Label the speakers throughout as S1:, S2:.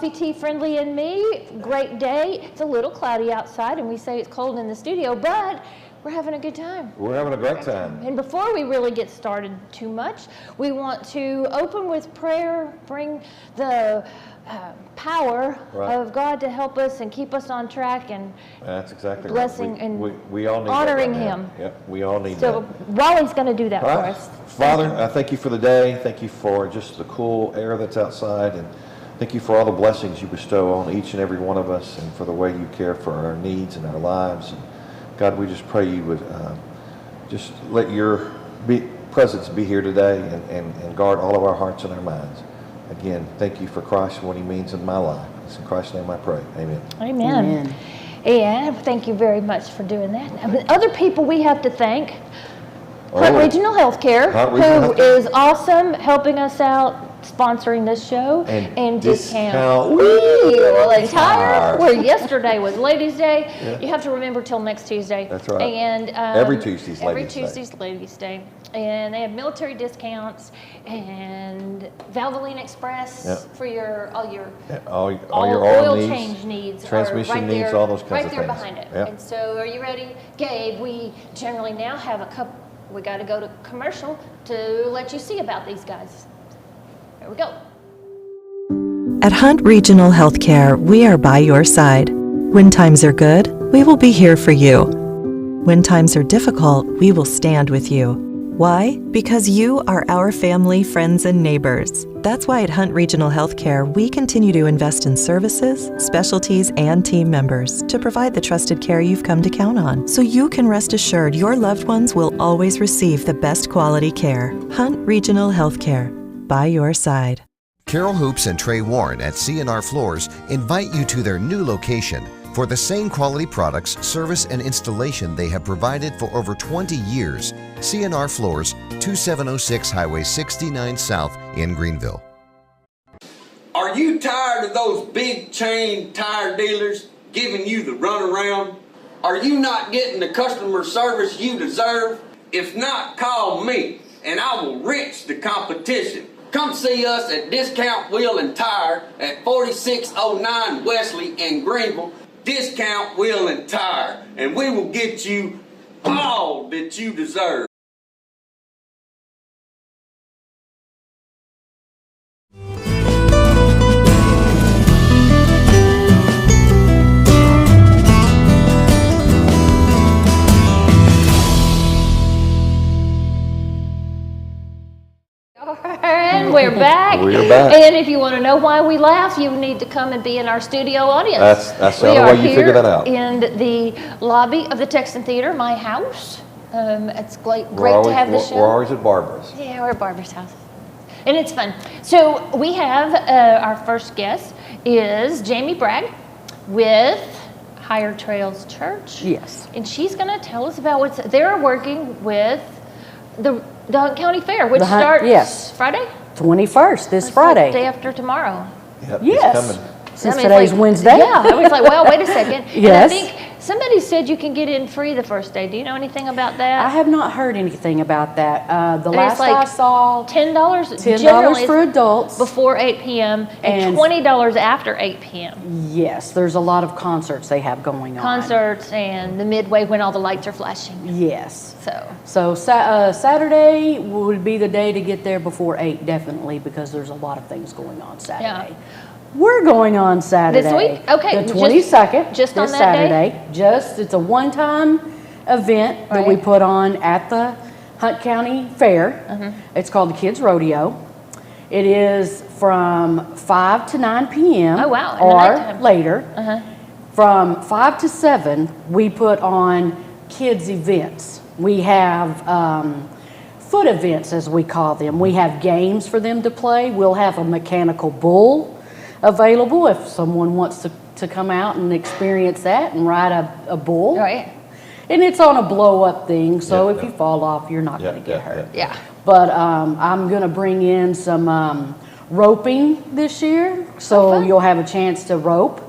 S1: Coffee, tea, Friendlee, and me. Great day. It's a little cloudy outside, and we say it's cold in the studio, but we're having a good time.
S2: We're having a great time.
S1: And before we really get started too much, we want to open with prayer, bring the power of God to help us and keep us on track, and
S2: that's exactly
S1: blessing
S2: right.
S1: and
S2: we all need
S1: honoring
S2: that right
S1: Him.
S2: Yep, we all need that.
S1: So Wally's going to do that for us.
S2: Father, I thank you for the day. Thank you for just the cool air that's outside, and thank you for all the blessings you bestow on each and every one of us, and for the way you care for our needs and our lives. And God, we just pray you would just let your presence be here today and guard all of our hearts and our minds. Again, thank you for Christ and what he means in my life. It's in Christ's name I pray. Amen.
S1: Amen. And thank you very much for doing that. Other people we have to thank. Hunt Regional Healthcare, who is awesome, helping us out, sponsoring this show, and discount wheel and tire, where yesterday was Ladies' Day. Yeah. You have to remember till next Tuesday.
S2: That's right.
S1: And
S2: every Tuesday's
S1: Ladies' Day. And they have military discounts and Valvoline Express for all your oil
S2: needs,
S1: change needs,
S2: transmission needs, all those kinds of things.
S1: Right there behind it. Yep. And so, are you ready, Gabe? We generally now have a couple. We got to go to commercial to let you see about these guys. Here we go.
S3: At Hunt Regional Healthcare, we are by your side. When times are good, we will be here for you. When times are difficult, we will stand with you. Why? Because you are our family, friends, and neighbors. That's why at Hunt Regional Healthcare, we continue to invest in services, specialties, and team members to provide the trusted care you've come to count on, so you can rest assured your loved ones will always receive the best quality care. Hunt Regional Healthcare, by your side.
S4: Carol Hoops and Trey Warren at C&R Floors invite you to their new location for the same quality products, service, and installation they have provided for over 20 years. C&R Floors, 2706 Highway 69 South in Greenville.
S5: Are you tired of those big chain tire dealers giving you the runaround? Are you not getting the customer service you deserve? If not, call me and I will wrench the competition. Come see us at Discount Wheel and Tire at 4609 Wesley in Greenville. Discount Wheel and Tire, and we will get you all that you deserve.
S1: And we're back.
S2: We're back.
S1: And if you want to know why we laugh, you need to come and be in our studio audience.
S2: That's the only way you figure that out.
S1: In the lobby of the Texan Theater, my house. It's great to have the show.
S2: We're always at Barbara's.
S1: Yeah, we're at Barbara's house. And it's fun. So we have our first guest is Jamie Bragg with Higher Trails Church.
S6: Yes.
S1: And she's going to tell us about they're working with the Hunt County Fair, which starts Friday?
S6: 21st, this Friday.
S1: The day after tomorrow.
S2: Yep,
S6: yes.
S2: It's coming.
S6: Since today's Wednesday.
S1: Yeah, I was like, well, wait a second.
S6: Yes.
S1: And I think somebody said you can get in free the first day. Do you know anything about that?
S6: I have not heard anything about that. The last I saw,
S1: $10
S6: for adults
S1: before 8 p.m. and $20 after 8 p.m.
S6: Yes, there's a lot of concerts they have going on.
S1: Concerts and the midway when all the lights are flashing.
S6: Yes.
S1: So
S6: Saturday would be the day to get there before 8, definitely, because there's a lot of things going on Saturday.
S1: Yeah.
S6: We're going on Saturday.
S1: This week? Okay.
S6: The 22nd.
S1: Just on that
S6: Saturday.
S1: day?
S6: It's a one-time event that we put on at the Hunt County Fair. Mm-hmm. It's called the Kids Rodeo. It is from 5 to 9 p.m.
S1: Oh, wow.
S6: Or later. Uh-huh. From 5 to 7, we put on kids events. We have foot events, as we call them. We have games for them to play. We'll have a mechanical bull available if someone wants to come out and experience that and ride a bull.
S1: Right.
S6: And it's on a blow-up thing, so if you fall off, you're not going to get hurt.
S1: Yeah.
S6: But I'm going to bring in some roping this year, so you'll have a chance to rope.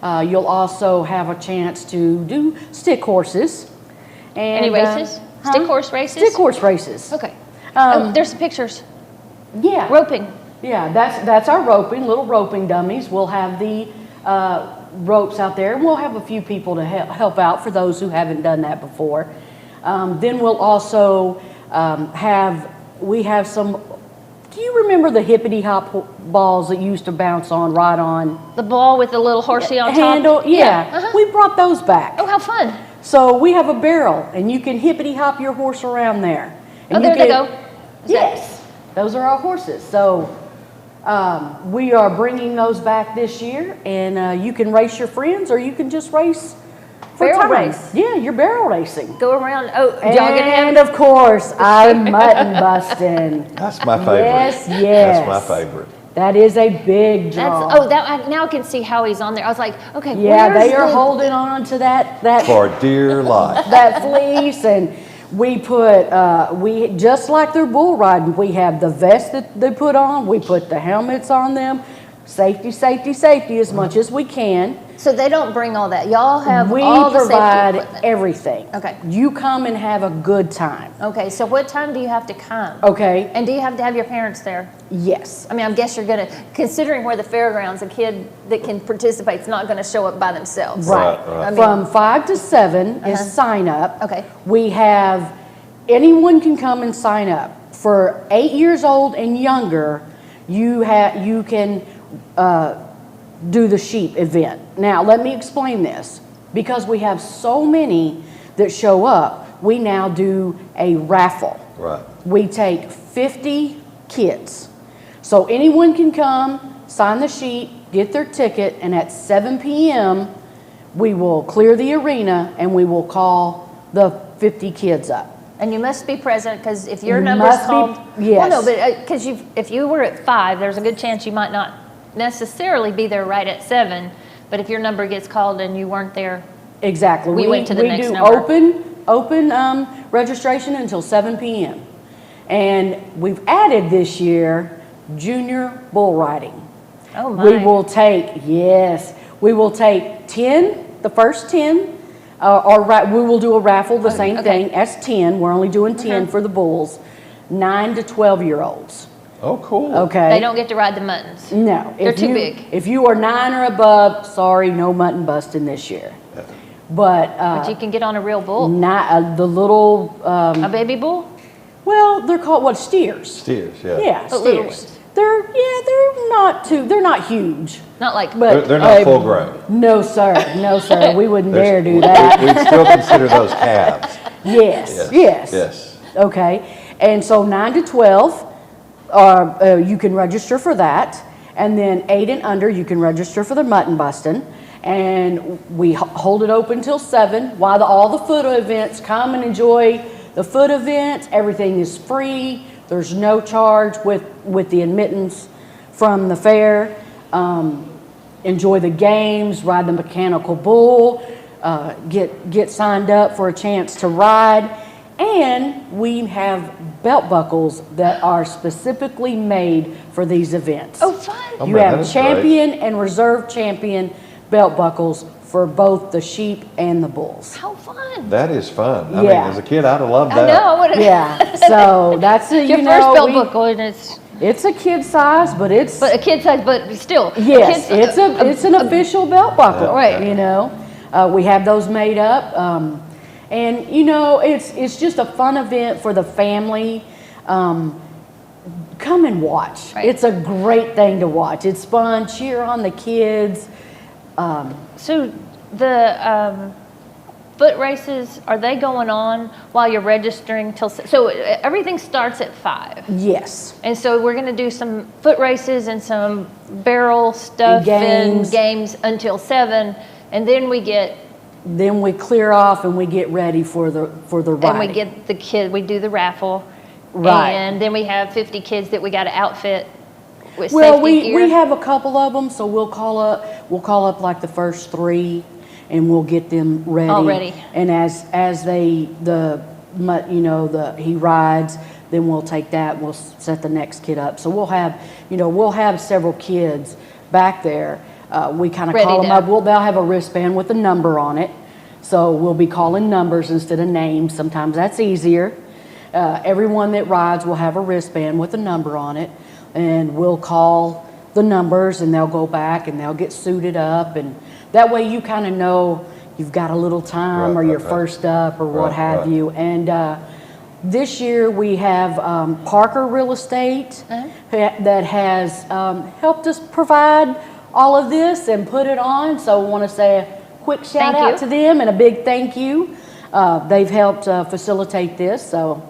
S6: You'll also have a chance to do stick horses. And,
S1: any races? Stick horse races?
S6: Stick horse races.
S1: Okay. There's some pictures.
S6: Yeah.
S1: Roping.
S6: Yeah, that's our roping, little roping dummies. We'll have the ropes out there, and we'll have a few people to help out for those who haven't done that before. Then we'll also we have some. Do you remember the hippity hop balls that you used to bounce on, right on?
S1: The ball with the little horsey on top?
S6: Handle, yeah. We brought those back.
S1: Oh, how fun.
S6: So we have a barrel, and you can hippity hop your horse around there. And
S1: there they go.
S6: Yes, those are our horses. So we are bringing those back this year, and you can race your friends, or you can just race for
S1: barrel
S6: time.
S1: race.
S6: Yeah, you're barrel racing.
S1: Go around. Oh, y'all gonna have
S6: And of course, I'm mutton busting.
S2: That's my favorite.
S6: Yes.
S2: That's my favorite.
S6: That is a big draw.
S1: Now I can see how he's on there. I was like, okay,
S6: Yeah,
S1: where's
S6: they are
S1: the-
S6: holding on to that
S2: For dear life.
S6: that fleece, and we put we just like their bull riding. We have the vest that they put on. We put the helmets on them. Safety, safety, safety as much as we can.
S1: So they don't bring all that. Y'all have
S6: We
S1: all the
S6: provide
S1: safety equipment.
S6: everything.
S1: Okay.
S6: You come and have a good time.
S1: Okay, so what time do you have to come?
S6: Okay.
S1: And do you have to have your parents there?
S6: Yes.
S1: I mean, I guess you're gonna, considering where the fairgrounds, a kid that can participate is not gonna show up by themselves.
S6: Right.
S1: I mean-
S6: From 5 to 7 is sign up.
S1: Okay.
S6: We have, anyone can come and sign up. For 8 years old and younger, you can do the sheep event. Now, let me explain this. Because we have so many that show up, we now do a raffle.
S2: Right.
S6: We take 50 kids. So anyone can come, sign the sheet, get their ticket, and at 7 p.m., we will clear the arena and we will call the 50 kids up.
S1: And you must be present, because if your
S6: You
S1: number's
S6: must be-
S1: called.
S6: yes.
S1: Well, no, but because if you were at 5, there's a good chance you might not necessarily be there right at 7. But if your number gets called and you weren't there,
S6: Exactly.
S1: We went to the next
S6: do
S1: number.
S6: open registration until 7 p.m. And we've added this year junior bull riding.
S1: oh my.
S6: We will take 10, the first 10, we will do a raffle, the same
S1: okay.
S6: thing as 10. We're only doing 10 for the bulls, 9 to 12-year-olds.
S2: Oh, cool.
S6: Okay.
S1: They don't get to ride the muttons.
S6: No.
S1: They're too big.
S6: If you are 9 or above, sorry, no mutton busting this year. But
S1: But you can get on a real bull.
S6: the little,
S1: A baby bull?
S6: well, they're called steers.
S2: Steers, yeah.
S6: Yeah,
S1: But little
S6: steers.
S1: ones.
S6: They're not huge.
S1: Not like,
S6: But
S2: They're not full grown.
S6: No, sir. No, sir. We wouldn't dare do
S2: We-
S6: that.
S2: We'd still consider those calves.
S6: Yes.
S2: Yes.
S6: Okay. And so 9 to 12, you can register for that. And then 8 and under, you can register for the mutton busting. And we hold it open till 7 while all the foot events come and enjoy the foot events. Everything is free. There's no charge with the admittance from the fair. Enjoy the games, ride the mechanical bull, get signed up for a chance to ride. And we have belt buckles that are specifically made for these events.
S1: oh, fun.
S2: Oh,
S6: You
S2: man, that
S6: have
S2: is
S6: champion and reserve champion belt buckles for both the sheep and the bulls.
S1: How fun.
S2: That is fun. I mean,
S6: Yeah.
S2: as a kid, I'd have loved
S1: I
S2: that.
S1: know. I would've-
S6: Yeah, so that's a,
S1: Your
S6: you
S1: first
S6: know,
S1: belt buckle, and
S6: it's a kid size, but it's
S1: but a kid size, but still.
S6: yes, it's an official belt buckle,
S1: Right.
S6: You know, we have those made up, and you know, it's just a fun event for the family. Come and watch.
S1: Right.
S6: It's a great thing to watch. It's fun. Cheer on the kids.
S1: So the foot races, are they going on while you're registering till? So everything starts at 5.
S6: Yes.
S1: And so we're going to do some foot races and some barrel stuff
S6: Games.
S1: and games until 7, and then we get
S6: Then we clear off and we get ready for the riding.
S1: and we get the kid. We do the raffle,
S6: Right.
S1: And then we have 50 kids that we got to outfit with
S6: Well,
S1: safety gear.
S6: we have a couple of them, so we'll call up like the first 3, and we'll get them ready.
S1: All ready.
S6: And as he rides, then we'll take that. We'll set the next kid up. So we'll have several kids back there. We kind of
S1: Ready
S6: call them
S1: to-
S6: up. They'll have a wristband with a number on it, so we'll be calling numbers instead of names. Sometimes that's easier. Everyone that rides will have a wristband with a number on it. and we'll call the numbers, and they'll go back and they'll get suited up, and that way you kind of know you've got a little time, or you're first up, or what have you. And this year we have Parker Real Estate that has helped us provide all of this and put it on. So I want to say a quick shout out to them and a big thank you. They've helped facilitate this, so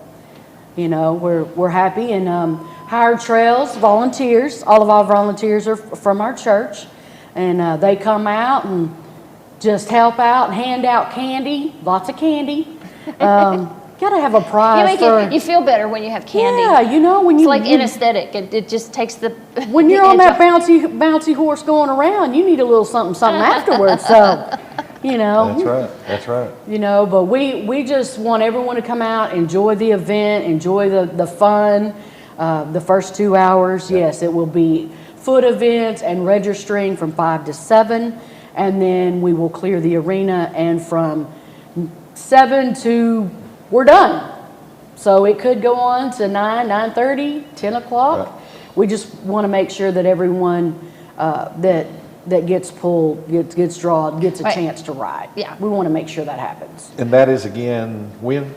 S6: you know we're happy. And Hired Trails volunteers, all of our volunteers are from our church, and they come out and just help out, hand out candy, lots of candy. Gotta have a prize
S1: you feel better when you have candy.
S6: Yeah, you know, when
S1: it's like anesthetic. It just takes the
S6: when you're on that bouncy horse going around, you need a little something afterwards. So, you know.
S2: That's right.
S6: You know, but we just want everyone to come out, enjoy the event, enjoy the fun. The first 2 hours, yes, it will be foot events and registering from 5 to 7, and then we will clear the arena, and from 7 to we're done. So it could go on to 9:30, 10 o'clock. Right. We just want to make sure that everyone that gets pulled, gets drawn, gets a chance to ride.
S1: Yeah.
S6: We want to make sure that happens.
S2: And that is again when?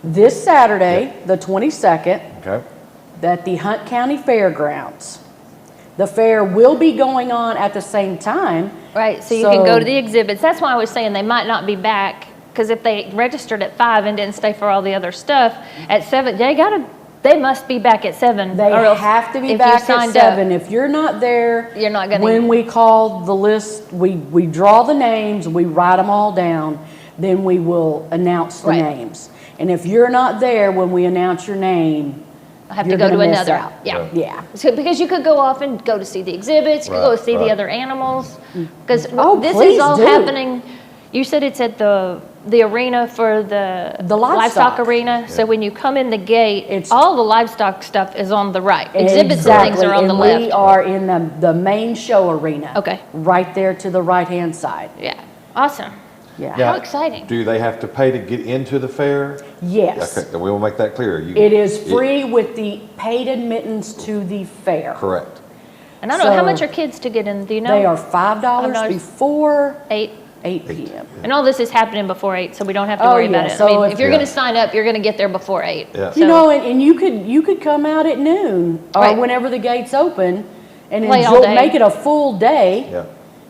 S6: This Saturday, the 22nd.
S2: Okay.
S6: At the Hunt County Fairgrounds. The fair will be going on at the same time.
S1: Right, so you can go to the exhibits. That's why I was saying they might not be back, because if they registered at 5 and didn't stay for all the other stuff, at 7, they must be back at 7.
S6: They have to be back at 7. If you're not there,
S1: you're not gonna.
S6: When we call the list, we draw the names, we write them all down, then we will announce the names. And if you're not there when we announce your name,
S1: I have to go to another.
S6: Yeah.
S1: So, because you could go off and go to see the exhibits, you could go see the other animals. Because this
S6: please
S1: is all
S6: do.
S1: happening. You said it's at the arena for the livestock arena. Yeah. So when you come in the gate, all the livestock stuff is on the right. Exhibits and things are on the left.
S6: We are in the main show arena.
S1: Okay.
S6: Right there to the right-hand side.
S1: Yeah. Awesome.
S6: Yeah.
S1: How exciting.
S2: Do they have to pay to get into the fair?
S6: Yes.
S2: Okay, we will make that clear.
S6: It is free with the paid admittance to the fair.
S2: Correct.
S1: And I don't know, how much are kids to get in? Do you know?
S6: They are $5 before
S1: 8
S6: p.m.
S1: And all this is happening before 8, so we don't have to worry about it.
S6: So
S1: I mean, if you're going to sign up, you're going to get there before 8.
S2: Yeah.
S1: So.
S6: You know, and you could come out at noon or whenever the gates open and make it a full day.
S2: Yeah.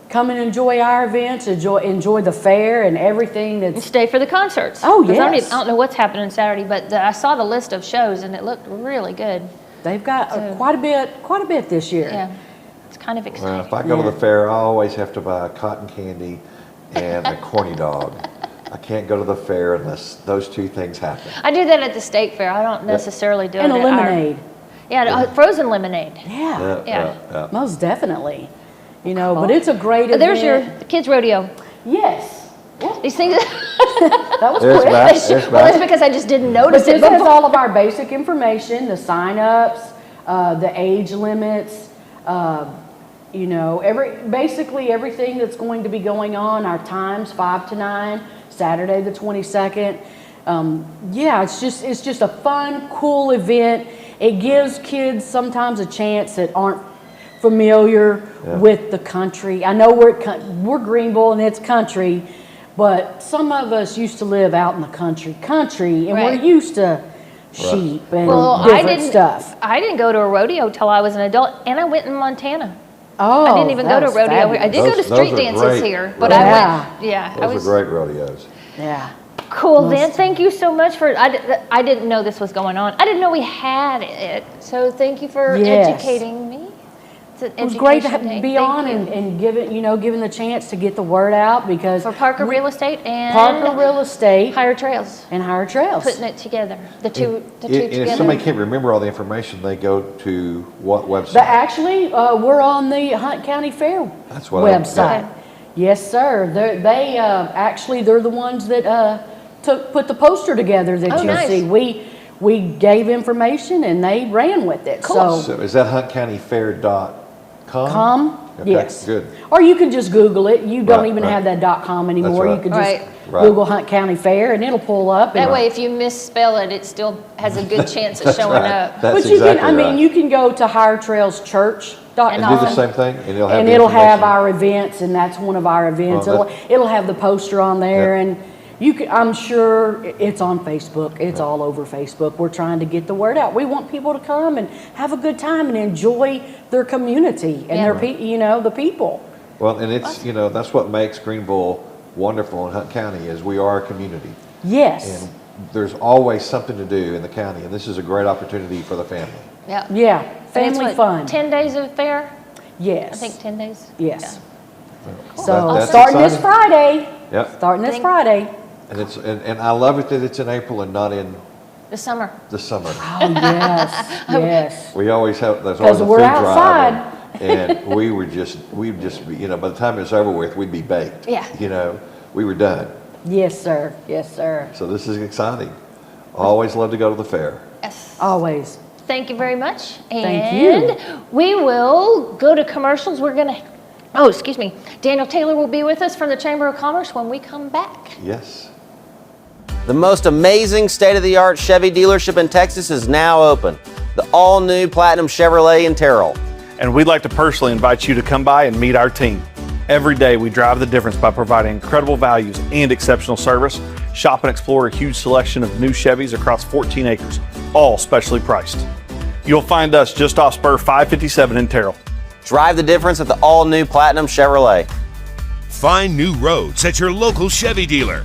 S6: Come and enjoy our events, enjoy the fair and everything
S1: And stay for the concerts.
S6: Oh, yes.
S1: I don't know what's happening Saturday, but I saw the list of shows and it looked really good.
S6: They've got quite a bit this year.
S1: Yeah, it's kind of exciting.
S2: Well, if I go to the fair, I always have to buy cotton candy and a corny dog. I can't go to the fair unless those two things happen.
S1: I do that at the state fair. I don't necessarily do it
S6: and
S1: at
S6: a lemonade.
S1: Frozen lemonade.
S6: Yeah. Most definitely. You know, but it's a great event.
S1: There's your kids' rodeo.
S6: Yes.
S1: These things.
S6: That was
S2: There's
S6: quick.
S1: Well, that's because I just didn't notice it.
S6: This has all of our basic information, the sign-ups, the age limits, you know, basically everything that's going to be going on, our times, 5 to 9, Saturday the 22nd. It's just a fun, cool event. It gives kids sometimes a chance that aren't familiar with the country. I know we're Greenville and it's country, but some of us used to live out in the country, and we're used to sheep and different stuff.
S1: I didn't go to a rodeo till I was an adult, and I went in Montana.
S6: Oh,
S1: I didn't even go to a rodeo.
S6: Fabulous.
S1: I did go to street dances here, but I went.
S2: Those are great rodeos.
S6: Yeah.
S1: Cool, then. Thank you so much for. I didn't know this was going on. I didn't know we had it. So thank you for educating me.
S6: It was great to be on and given the chance to get the word out, because
S1: for Parker Real Estate and
S6: Hired Trails
S1: putting it together. The two together.
S2: If somebody can't remember all the information, they go to what website?
S6: We're on the Hunt County Fair website. Yes, sir. They're the ones that put the poster together that you see. We gave information and they ran with it.
S1: Cool.
S2: So is that huntcountyfair.com? Okay,
S6: Yes.
S2: good.
S6: Or you can just Google it. You don't
S2: Right,
S6: even
S2: right.
S6: have that .com anymore.
S2: right.
S6: You can just
S1: Right.
S2: Right.
S6: Google Hunt County Fair and it'll pull up.
S1: That
S6: and-
S1: way, if you misspell it, it still has a good chance of
S2: That's
S1: showing
S2: right.
S1: up.
S2: That's
S6: But you
S2: exactly
S6: can, I mean,
S2: right.
S6: you can go to highertrailschurch.com.
S2: And do the same thing, and it'll have
S6: And
S2: the
S6: it'll have
S2: information.
S6: our events, and that's one of our events.
S2: Well,
S6: It'll have the poster on there,
S2: Yeah.
S6: and you can, I'm sure it's on Facebook. It's all over Facebook. We're trying to get the word out. We want people to come and have a good time and enjoy their community and
S1: Yeah.
S6: the people.
S2: Well, and it's, that's what makes Greenville wonderful in Hunt County is we are a community.
S6: Yes.
S2: And there's always something to do in the county, and this is a great opportunity for the family.
S1: Yeah.
S6: Yeah.
S1: And it's
S6: Family
S1: what,
S6: fun.
S1: 10 days of fair?
S6: Yes.
S1: I think 10 days.
S6: Yes.
S2: That-
S6: So
S2: that's
S6: starting this
S2: exciting.
S6: Friday.
S2: Yep.
S6: Starting this
S1: Thank-
S6: Friday.
S2: And I love it that it's in April and not in
S1: The summer.
S2: the summer.
S6: Oh, yes. Yes.
S2: We always have, there's always a
S6: 'Cause
S2: food
S6: we're
S2: drive.
S6: outside.
S2: And we'd just be, by the time it's over with, we'd be baked.
S1: Yeah.
S2: We were done.
S6: Yes, sir. Yes, sir.
S2: So this is exciting. Always love to go to the fair.
S1: Yes.
S6: Always.
S1: Thank you very much.
S6: Thank you.
S1: And we will go to commercials. Excuse me. Daniel Taylor will be with us from the Chamber of Commerce when we come back.
S2: Yes.
S7: The most amazing state-of-the-art Chevy dealership in Texas is now open. The all-new Platinum Chevrolet in Terrell.
S8: And we'd like to personally invite you to come by and meet our team. Every day we drive the difference by providing incredible values and exceptional service. Shop and explore a huge selection of new Chevys across 14 acres, all specially priced. You'll find us just off Spur 557 in Terrell.
S7: Drive the difference at the all-new Platinum Chevrolet.
S9: Find new roads at your local Chevy dealer.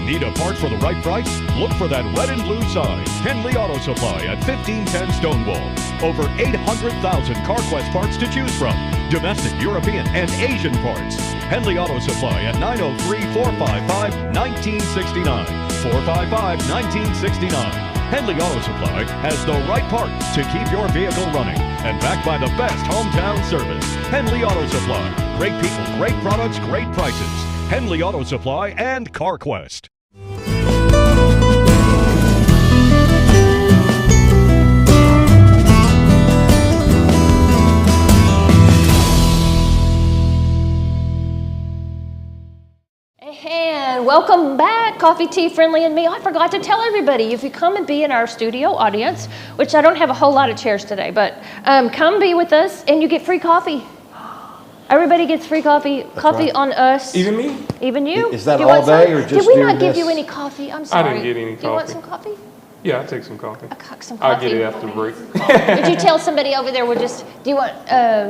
S10: Need a part for the right price? Look for that red and blue sign. Henley Auto Supply at 1510 Stonewall. Over 800,000 CarQuest parts to choose from. Domestic, European, and Asian parts. Henley Auto Supply at 903-455-1969. 455-1969. Henley Auto Supply has the right part to keep your vehicle running. And backed by the best hometown service. Henley Auto Supply. Great people, great products, great prices. Henley Auto Supply and CarQuest.
S1: And welcome back, Coffee, Tea, Friendly, and Me. I forgot to tell everybody, if you come and be in our studio audience, which I don't have a whole lot of chairs today, but come be with us and you get free coffee. Everybody gets free coffee. Coffee
S2: right.
S1: on us.
S11: Even me?
S1: Even you?
S2: Is that
S1: Do you want
S2: all day
S1: some?
S2: or just
S1: Did we
S2: during
S1: not give
S2: this?
S1: you any coffee? I'm
S11: I
S1: sorry.
S11: didn't get any
S1: Do you want
S11: coffee.
S1: some coffee?
S11: Yeah, I'll take some coffee.
S1: I'll cook some
S11: I'll
S1: coffee.
S11: get it after the break.
S1: Would you tell somebody over there, do you want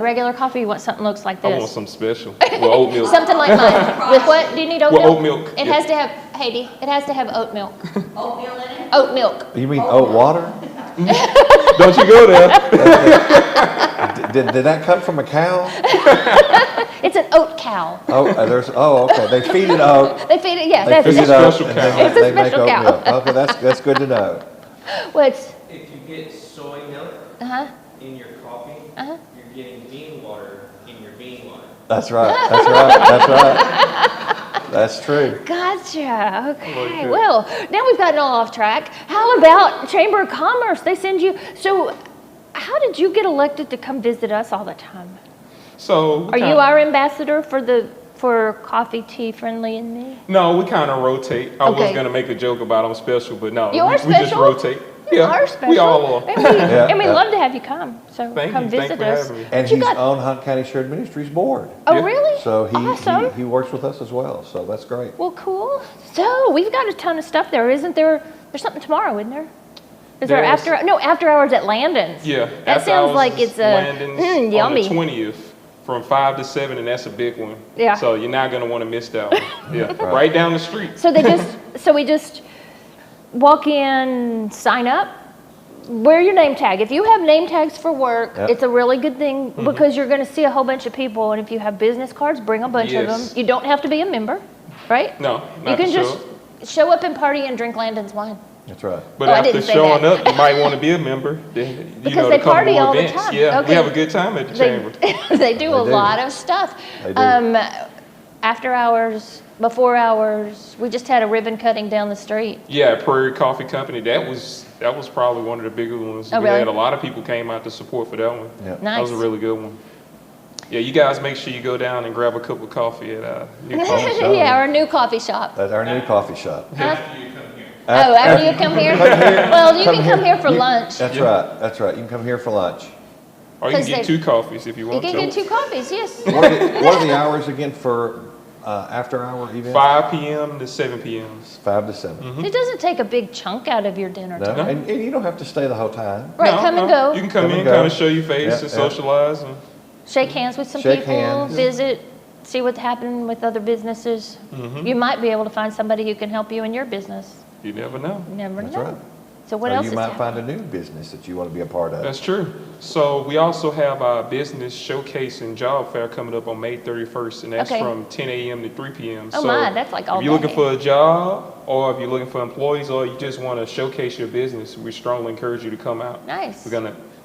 S1: regular coffee? You want something that looks like this?
S11: I want something special. With oat milk.
S1: Something like mine. With what? Do you need oat
S11: With
S1: milk?
S11: oat milk,
S1: It
S11: yeah.
S1: has to have, Haiti, it has to have oat milk. Oat milk in it? Oat milk.
S2: You mean oat water?
S11: Don't you go there.
S2: Did that come from a cow?
S1: It's an oat cow.
S2: Okay. They feed it oat.
S1: They feed it, yeah.
S2: They
S1: That's
S2: feed
S1: it.
S2: it oat.
S11: special
S2: and
S11: cow.
S2: they-
S1: It's a
S2: they make
S1: special
S2: oat
S1: cow.
S2: milk. Okay, that's good to know.
S1: What's,
S12: If you get soy milk in your coffee, you're getting bean water in your bean water.
S2: That's right. That's right. That's right. That's true.
S1: gotcha. Okay. Well, now we've gotten all off track. How about Chamber of Commerce? They send you, so how did you get elected to come visit us all the time?
S11: So
S1: Are you our ambassador for Coffee, Tea, Friendly, and Me?
S11: No, we kind of rotate. I was
S1: Okay.
S11: going to make a joke about I'm special, but no.
S1: You are
S11: we just
S1: special?
S11: rotate.
S1: You
S11: Yeah,
S1: are special.
S11: we all are.
S1: And we
S2: Yeah.
S1: love to have you come. So
S11: Thank
S1: come
S11: you.
S1: visit
S11: Thanks for
S1: us.
S11: having me.
S2: And
S1: You
S2: he's
S1: got-
S2: on Hunt County Shared Ministries board.
S1: Oh,
S11: Yeah.
S1: really?
S2: So
S1: Awesome.
S2: he works with us as well. So that's great.
S1: Well, cool. So we've got a ton of stuff there, isn't there? There's something tomorrow, isn't there? Is there
S11: There's-
S1: after hours at Landon's?
S11: Yeah.
S1: That
S11: after
S1: sounds
S11: hours
S1: like
S11: is
S1: it's
S11: Landon's
S1: yummy.
S11: on the 20th from 5 to 7, and that's a big one.
S1: Yeah.
S11: So you're not going to want to miss that one. Yeah. Right down the street.
S1: So we just walk in, sign up, wear your name tag. If you have name tags for work,
S2: Yep.
S1: it's a really good thing because you're going to see a whole bunch of people, and if you have business cards, bring a bunch of them.
S11: Yes.
S1: You don't have to be a member, right?
S11: No,
S1: You
S11: not
S1: can
S11: to
S1: just
S11: show up.
S1: show up and party and drink Landon's wine.
S2: That's right.
S11: But
S1: Oh, I
S11: after
S1: didn't say
S11: showing
S1: that.
S11: up, you might want to be a member. Then,
S1: Because they
S11: to come to
S1: party
S11: more
S1: all the
S11: events.
S1: time.
S11: Yeah,
S1: Okay.
S11: we have a good time at the chamber.
S1: They do a
S2: do.
S1: lot of stuff.
S2: They do.
S1: After hours, before hours, we just had a ribbon cutting down the street.
S11: Yeah, Prairie Coffee Company. That was probably one of the bigger ones.
S1: Oh,
S11: We
S1: really?
S11: had a lot of people came out to support for that one.
S2: Yeah.
S1: Nice.
S11: That was a really good one. Yeah, you guys make sure you go down and grab a cup of coffee at new coffee shop.
S1: Yeah, our new coffee shop.
S2: That's our new coffee shop.
S12: After you come here.
S1: Oh, after you come here? Well, you can come here for lunch.
S2: That's right. That's right. You can come here for lunch.
S11: Or you can get 2 coffees if you want to.
S1: You can get 2 coffees, yes.
S2: What are the hours again for after hour event?
S11: 5 p.m. to 7 p.m.
S2: 5 to 7.
S1: It doesn't take a big chunk out of your dinner
S2: No,
S1: time.
S2: and you don't have to stay the whole time.
S1: Right, come and go.
S11: You can come in, kind of show your face and socialize. And
S1: Shake hands with some
S2: Shake
S1: people,
S2: hands.
S1: visit, see what's happening with other businesses. You might be able to find somebody who can help you in your business.
S11: you never know.
S1: You never
S2: That's
S1: know.
S2: right.
S1: So what
S2: Or
S1: else
S2: you
S1: is
S2: might
S1: happening?
S2: find a new business that you want to be a part of.
S11: That's true. So we also have our business showcase and job fair coming up on May 31st, and that's
S1: Okay.
S11: from 10 a.m. to 3 p.m.
S1: Oh
S11: so
S1: my, that's like all
S11: if you're looking
S1: day.
S11: for a job, or if you're looking for employees, or you just want to showcase your business, we strongly encourage you to come out.
S1: Nice.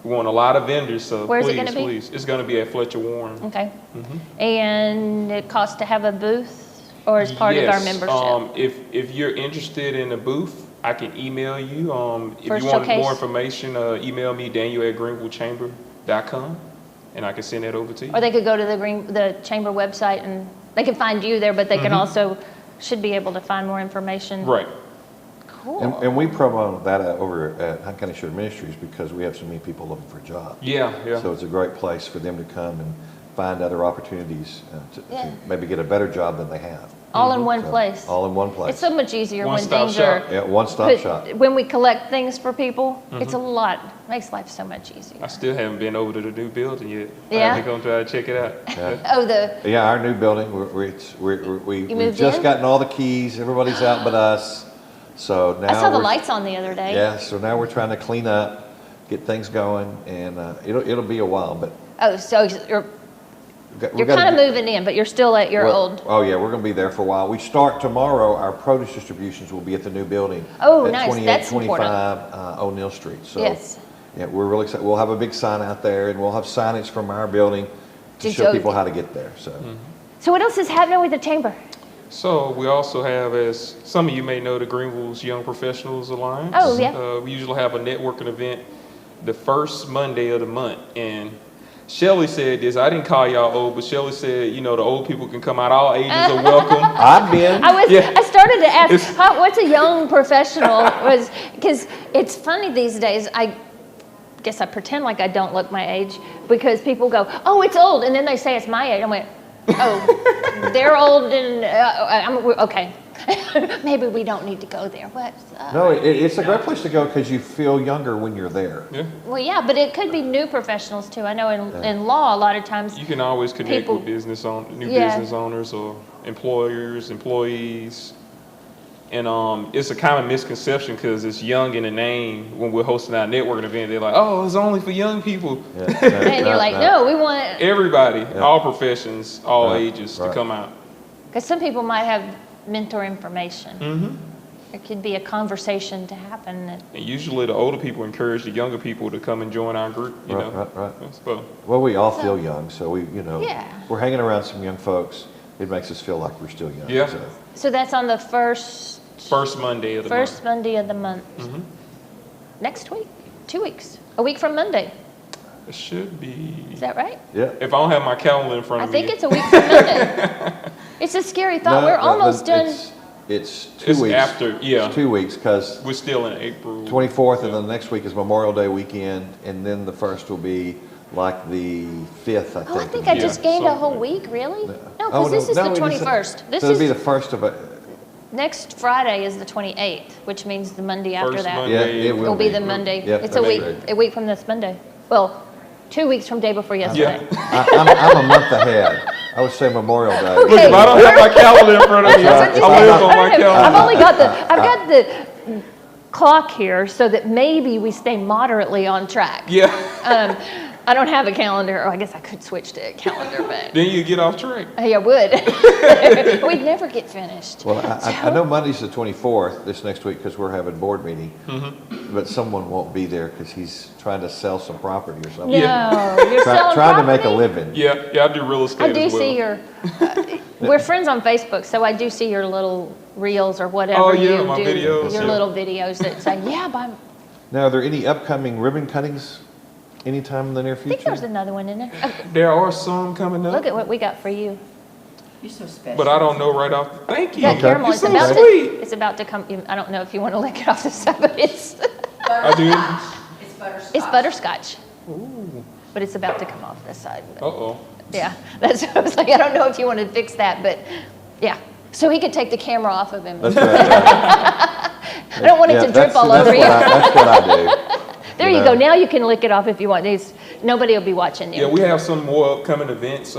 S11: We want a lot of vendors, so
S1: Where's it
S11: please,
S1: gonna be?
S11: please. It's going to be at Fletcher Warren.
S1: Okay. And it costs to have a booth or as part of our
S11: Yes,
S1: membership?
S11: if you're interested in a booth, I can email you. If
S1: For
S11: you want
S1: showcase?
S11: more information, email me, daniel@greenvillechamber.com, and I can send that over to you.
S1: Or they could go to the chamber website and they can find you there, but they can also, should be able to find more information.
S11: Right.
S1: Cool.
S2: And we promote that over at Hunt County Shared Ministries because we have so many people looking for jobs.
S11: Yeah.
S2: So it's a great place for them to come and find other opportunities to
S1: Yeah.
S2: maybe get a better job than they have.
S1: All in one
S2: So,
S1: place.
S2: All in one place.
S1: It's so much easier when
S11: One-stop
S1: things
S11: shop.
S1: are.
S2: Yeah, one-stop shop.
S1: When we collect things for people, it's a lot, makes life so much easier.
S11: I still haven't been over to the new building yet.
S1: Yeah?
S11: I think I'm trying to check it out.
S1: Oh,
S2: Yeah, our new building, we've
S1: moved
S2: just
S1: in?
S2: gotten all the keys, everybody's out but us. So now
S1: I saw the
S2: we're-
S1: lights on the other day.
S2: Yeah, so now we're trying to clean up, get things going, and it'll be a while, but
S1: Oh, so you're kind of moving in, but you're still at your old.
S2: Oh yeah, we're going to be there for a while. We start tomorrow. Our produce distributions will be at the new building.
S1: Oh,
S2: at
S1: nice. That's important.
S2: 2825 O'Neill Street. So
S1: Yes.
S2: yeah, we're really excited. We'll have a big sign out there, and we'll have signage from our building to
S1: To
S2: show
S1: show-
S2: people how to get there. So
S1: So what else is happening with the chamber?
S11: So we also have, as some of you may know, the Greenville's Young Professionals Alliance.
S1: Oh, yeah.
S11: We usually have a networking event the first Monday of the month. And Shelly said this, I didn't call y'all old, but Shelly said, the old people can come out, all ages are welcome.
S2: I've been.
S1: I started to ask, what's a young professional? Because it's funny these days, I guess I pretend like I don't look my age because people go, oh, it's old, and then they say it's my age. I went, oh, they're old and okay. Maybe we don't need to go there. What?
S2: No, it's a great place to go because you feel younger when you're there.
S11: Yeah.
S1: Well, yeah, but it could be new professionals too. I know in law, a lot of times.
S11: You can always connect
S1: People-
S11: with business
S1: Yeah.
S11: owners or employers, employees. And it's a common misconception because it's young in the name. When we're hosting our networking event, they're like, "Oh, it's only for young people."
S1: And you're like, no, we want.
S11: Everybody, all professions, all ages, to come out.
S1: Because some people might have mentor information.
S11: Mm-hmm.
S1: There could be a conversation to happen.
S11: And usually, the older people encourage the younger people to come and join our group. You know.
S2: Right.
S11: So,
S2: Well, we all feel young, so
S1: Yeah.
S2: we're hanging around some young folks. It makes us feel like we're still young.
S11: Yeah.
S2: So.
S1: That's on the first
S11: Monday of the
S1: First Monday of the month.
S11: Mm-hmm.
S1: Next week, 2 weeks, a week from Monday.
S11: It should be.
S1: Is that right?
S2: Yeah.
S11: If I don't have my calendar in front
S1: I
S11: of me.
S1: think it's a week from Monday. It's a scary thought. We're almost done.
S2: It's 2
S11: It's
S2: weeks.
S11: after, yeah.
S2: It's 2 weeks because
S11: We're still in April.
S2: 24th, and then the next week is Memorial Day weekend, and then the first will be like the 5th, I think.
S1: Oh, I think I just gained a whole week. Really? No, because this is the 21st. This
S2: so it'll be
S1: is
S2: the first of it.
S1: next Friday is the 28th, which means the Monday after
S11: First
S1: that.
S11: Monday.
S2: Yeah, it will
S1: be the Monday.
S2: Yep,
S1: It's a
S2: that's
S1: week.
S2: right.
S1: A week from this Monday. Well, 2 weeks from day before yesterday.
S2: I'm a month ahead. I would say Memorial Day.
S1: Okay.
S11: Look, if I don't have my calendar in front of me, I live on my calendar.
S1: I've only got the clock here so that maybe we stay moderately on track.
S11: Yeah.
S1: I don't have a calendar, or I guess I could switch to a calendar, but
S11: Then you get off track.
S1: I would. We'd never get finished.
S2: Well, I know Monday's the 24th this next week because we're having board meeting,
S11: Mm-hmm.
S2: but someone won't be there because he's trying to sell some property or something.
S1: No, you're selling
S2: Trying to make a
S1: property?
S2: living.
S11: Yeah, I do real estate
S1: I do
S11: as well.
S1: see your. We're friends on Facebook, so I do see your little reels or whatever
S11: Oh, yeah,
S1: you
S11: my
S1: do.
S11: videos,
S1: Your
S11: yeah.
S1: little videos that say, "Yeah, but
S2: Now, are there any upcoming ribbon cuttings anytime in the near
S1: I
S2: future?
S1: think there's another one in there. Okay.
S11: There are some coming up.
S1: Look at what we got for you.
S13: You're so special.
S11: But I don't know right off. Thank you.
S1: That caramel,
S11: You're so sweet.
S1: it's about to come. I don't know if you want to lick it off the side, but it's
S11: I do.
S13: It's butterscotch.
S1: it's butterscotch,
S11: Ooh.
S1: but it's about to come off the side.
S11: Uh-oh.
S1: Yeah, that's what I was like. I don't know if you want to fix that, but yeah. So he could take the camera off of him.
S2: That's right.
S1: I don't want it to drip all over you.
S2: That's what I do.
S1: There you go. Now you can lick it off if you want. Nobody will be watching you.
S11: Yeah, we have some more upcoming events.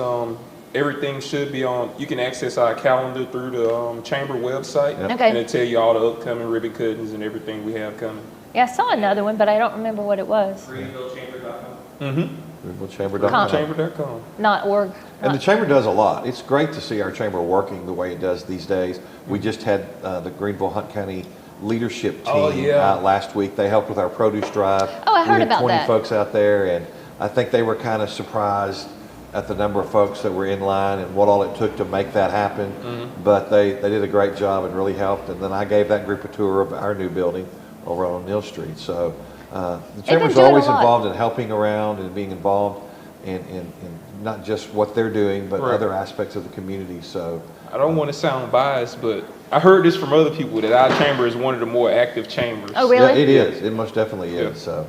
S11: Everything should be on. You can access our calendar through the chamber website.
S2: Yep.
S1: Okay.
S11: And it'll tell you all the upcoming ribbon cuttings and everything we have coming.
S1: Yeah, I saw another one, but I don't remember what it was.
S12: GreenvilleChamber.com.
S11: Mm-hmm.
S2: Greenvillechamber.com.
S11: Chamber.com.
S1: Not org.
S2: And the chamber does a lot. It's great to see our chamber working the way it does these days. We just had the Greenville Hunt County leadership team out last week. They helped with our produce drive.
S1: Oh, I heard
S2: we had
S1: about
S2: 20
S1: that.
S2: folks out there, and I think they were kind of surprised at the number of folks that were in line and what all it took to make that happen.
S11: Mm-hmm.
S2: But they did a great job and really helped. And then I gave that group a tour of our new building over on Neal Street. So the chamber's
S1: doing a
S2: always
S1: lot.
S2: involved in helping around and being involved in not just what they're doing, but
S11: Right.
S2: other aspects of the community. So
S11: I don't want to sound biased, but I heard this from other people that our chamber is one of the more active chambers.
S1: Oh, really?
S2: yeah, it is. It most definitely is.
S11: Yeah.
S2: So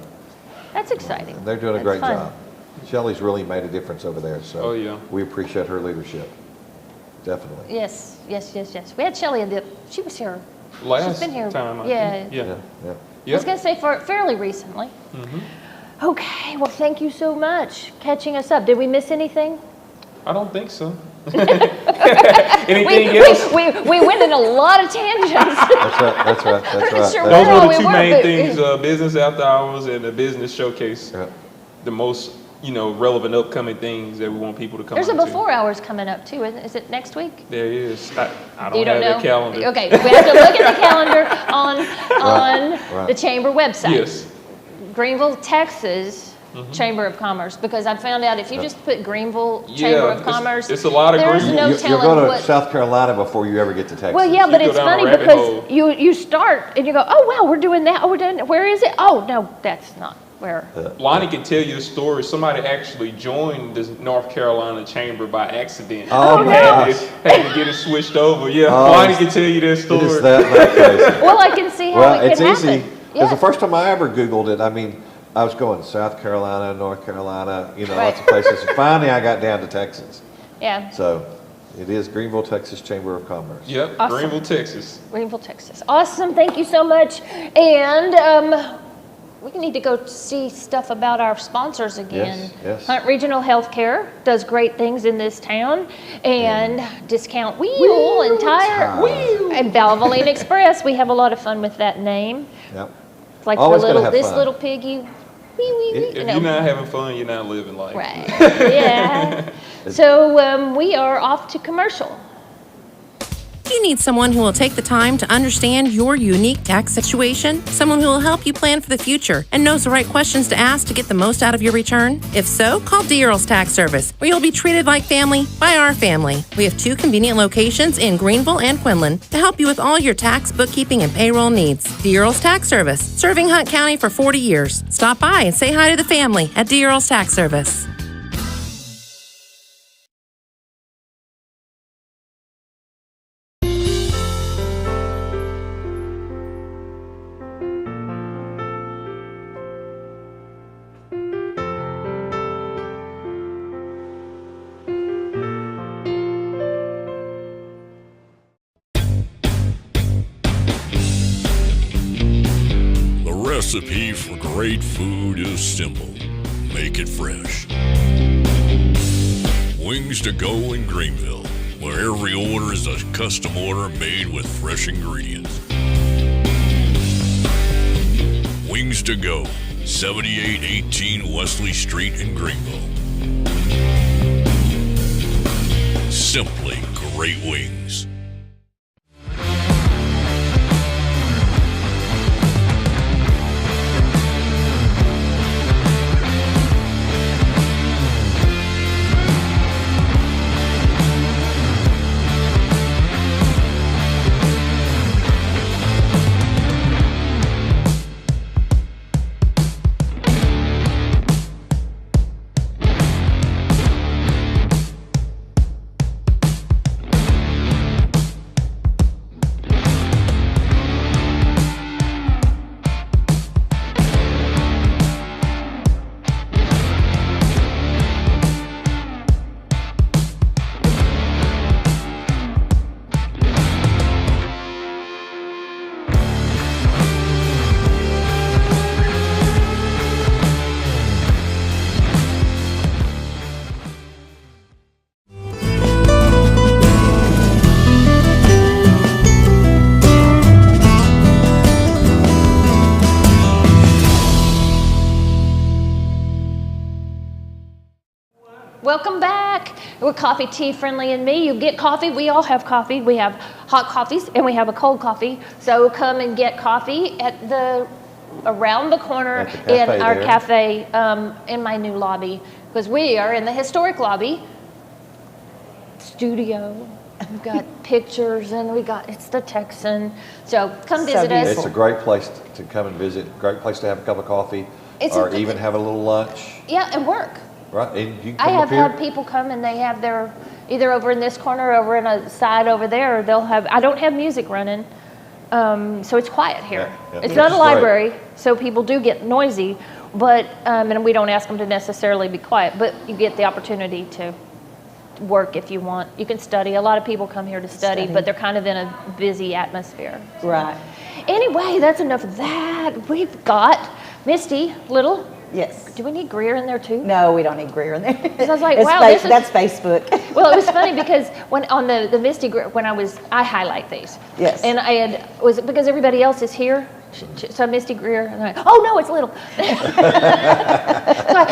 S1: That's exciting.
S2: they're doing a
S1: That's
S2: great
S1: fun.
S2: job. Shelley's really made a difference over there. So
S11: Oh, yeah.
S2: we appreciate her leadership. Definitely.
S1: Yes. We had Shelley she was here.
S11: Last
S1: She's been here.
S11: time, I
S1: Yeah.
S11: think. Yeah.
S2: Yeah.
S1: I was going to say fairly recently.
S11: Mm-hmm.
S1: Okay, well, thank you so much catching us up. Did we miss anything?
S11: I don't think so. Anything else?
S1: We went in a lot of tangents.
S2: That's right.
S1: I'm not sure
S11: Those
S1: where all
S11: are the
S1: we
S11: two
S1: were,
S11: main
S1: but-
S11: things: business after hours and the business showcase.
S2: Yeah.
S11: The most, relevant upcoming things that we want people to come.
S1: There's a
S11: out to.
S1: before hours coming up too. Is it next week?
S11: There is. I
S1: You
S11: don't
S1: don't
S11: have
S1: know?
S11: the calendar.
S1: Okay, we have to look at the calendar on
S2: Right.
S1: the chamber website.
S11: Yes.
S1: Greenville, Texas. Chamber of Commerce, because I found out if you just put Greenville Chamber of Commerce,
S11: it's a lot of
S1: there's
S11: Greenville.
S1: no
S2: You'll
S1: telling
S2: go to
S1: what.
S2: South Carolina before you ever get to Texas.
S1: Well, yeah, but
S11: go
S1: it's
S11: down a
S1: funny
S11: rabbit
S1: because
S11: hole.
S1: you start and you go, oh wow, we're doing that. Oh, we're doing that. Where is it? Oh no, that's not where.
S11: Lonnie can tell you a story. Somebody actually joined the North Carolina Chamber by accident.
S2: Oh,
S11: And
S2: gosh.
S11: had to get it switched over. Yeah,
S2: Oh,
S11: Lonnie can tell you that
S2: It
S11: story.
S2: is that crazy.
S1: Well, I can see how
S2: Well,
S1: it
S2: it's
S1: can
S2: easy.
S1: happen.
S2: Because
S1: Yeah.
S2: the first time I ever Googled it, I mean, I was going South Carolina, North Carolina,
S1: Right.
S2: lots of places. Finally, I got down to Texas.
S1: Yeah.
S2: So it is Greenville, Texas Chamber of Commerce.
S11: Yep,
S1: Awesome.
S11: Greenville, Texas.
S1: Greenville, Texas. Awesome. Thank you so much. And we need to go see stuff about our sponsors again.
S2: Yes.
S1: Hunt Regional Healthcare does great things in this town, and Discount Wheel and Tire and Valvoline Express. We have a lot of fun with that name.
S2: Yep.
S1: It's like
S2: Always gotta have
S1: this
S2: fun.
S1: little piggy. Wee, wee, wee,
S11: If you're not having fun, you're not living life.
S1: Right. Yeah. So we are off to commercial.
S14: You need someone who will take the time to understand your unique tax situation? Someone who will help you plan for the future and knows the right questions to ask to get the most out of your return? If so, call D. Earl's Tax Service, where you'll be treated like family by our family. We have 2 convenient locations in Greenville and Quinlan to help you with all your tax, bookkeeping, and payroll needs. D. Earl's Tax Service, serving Hunt County for 40 years. Stop by and say hi to the family at D. Earl's Tax Service.
S10: The recipe for great food is simple. Make it fresh. Wings to go in Greenville, where every order is a custom order made with fresh ingredients. Wings to go, 7818 Wesley Street in Greenville. Simply great wings.
S1: We're coffee, tea, friendly, and me. You get coffee. We all have coffee. We have hot coffees and we have a cold coffee. So come and get coffee at around the corner in our cafe in my new lobby, because we are in the historic lobby studio. We've got pictures and it's the Texan. So come visit us.
S2: It's a great place to come and visit. Great place to have a cup of coffee or even have a little lunch.
S1: Yeah, and work.
S2: Right. And you can
S1: I have had people come and they have their either over in this corner or over in a side over there. I don't have music running. So it's quiet here.
S2: Yeah.
S1: It's not a library, so people do get noisy, but and we don't ask them to necessarily be quiet, but you get the opportunity to work if you want. You can study. A lot of people come here to study, but they're kind of in a busy atmosphere.
S15: Right.
S1: Anyway, that's enough of that. We've got Misty, little.
S15: Yes.
S1: Do we need Greer in there too?
S15: No, we don't need Greer in there.
S1: I was like, wow,
S15: that's Facebook.
S1: Well, it was funny because when on the Misty Greer, I highlight these.
S15: Yes.
S1: And was it because everybody else is here? So Misty Greer, and I'm like, oh no, it's little. So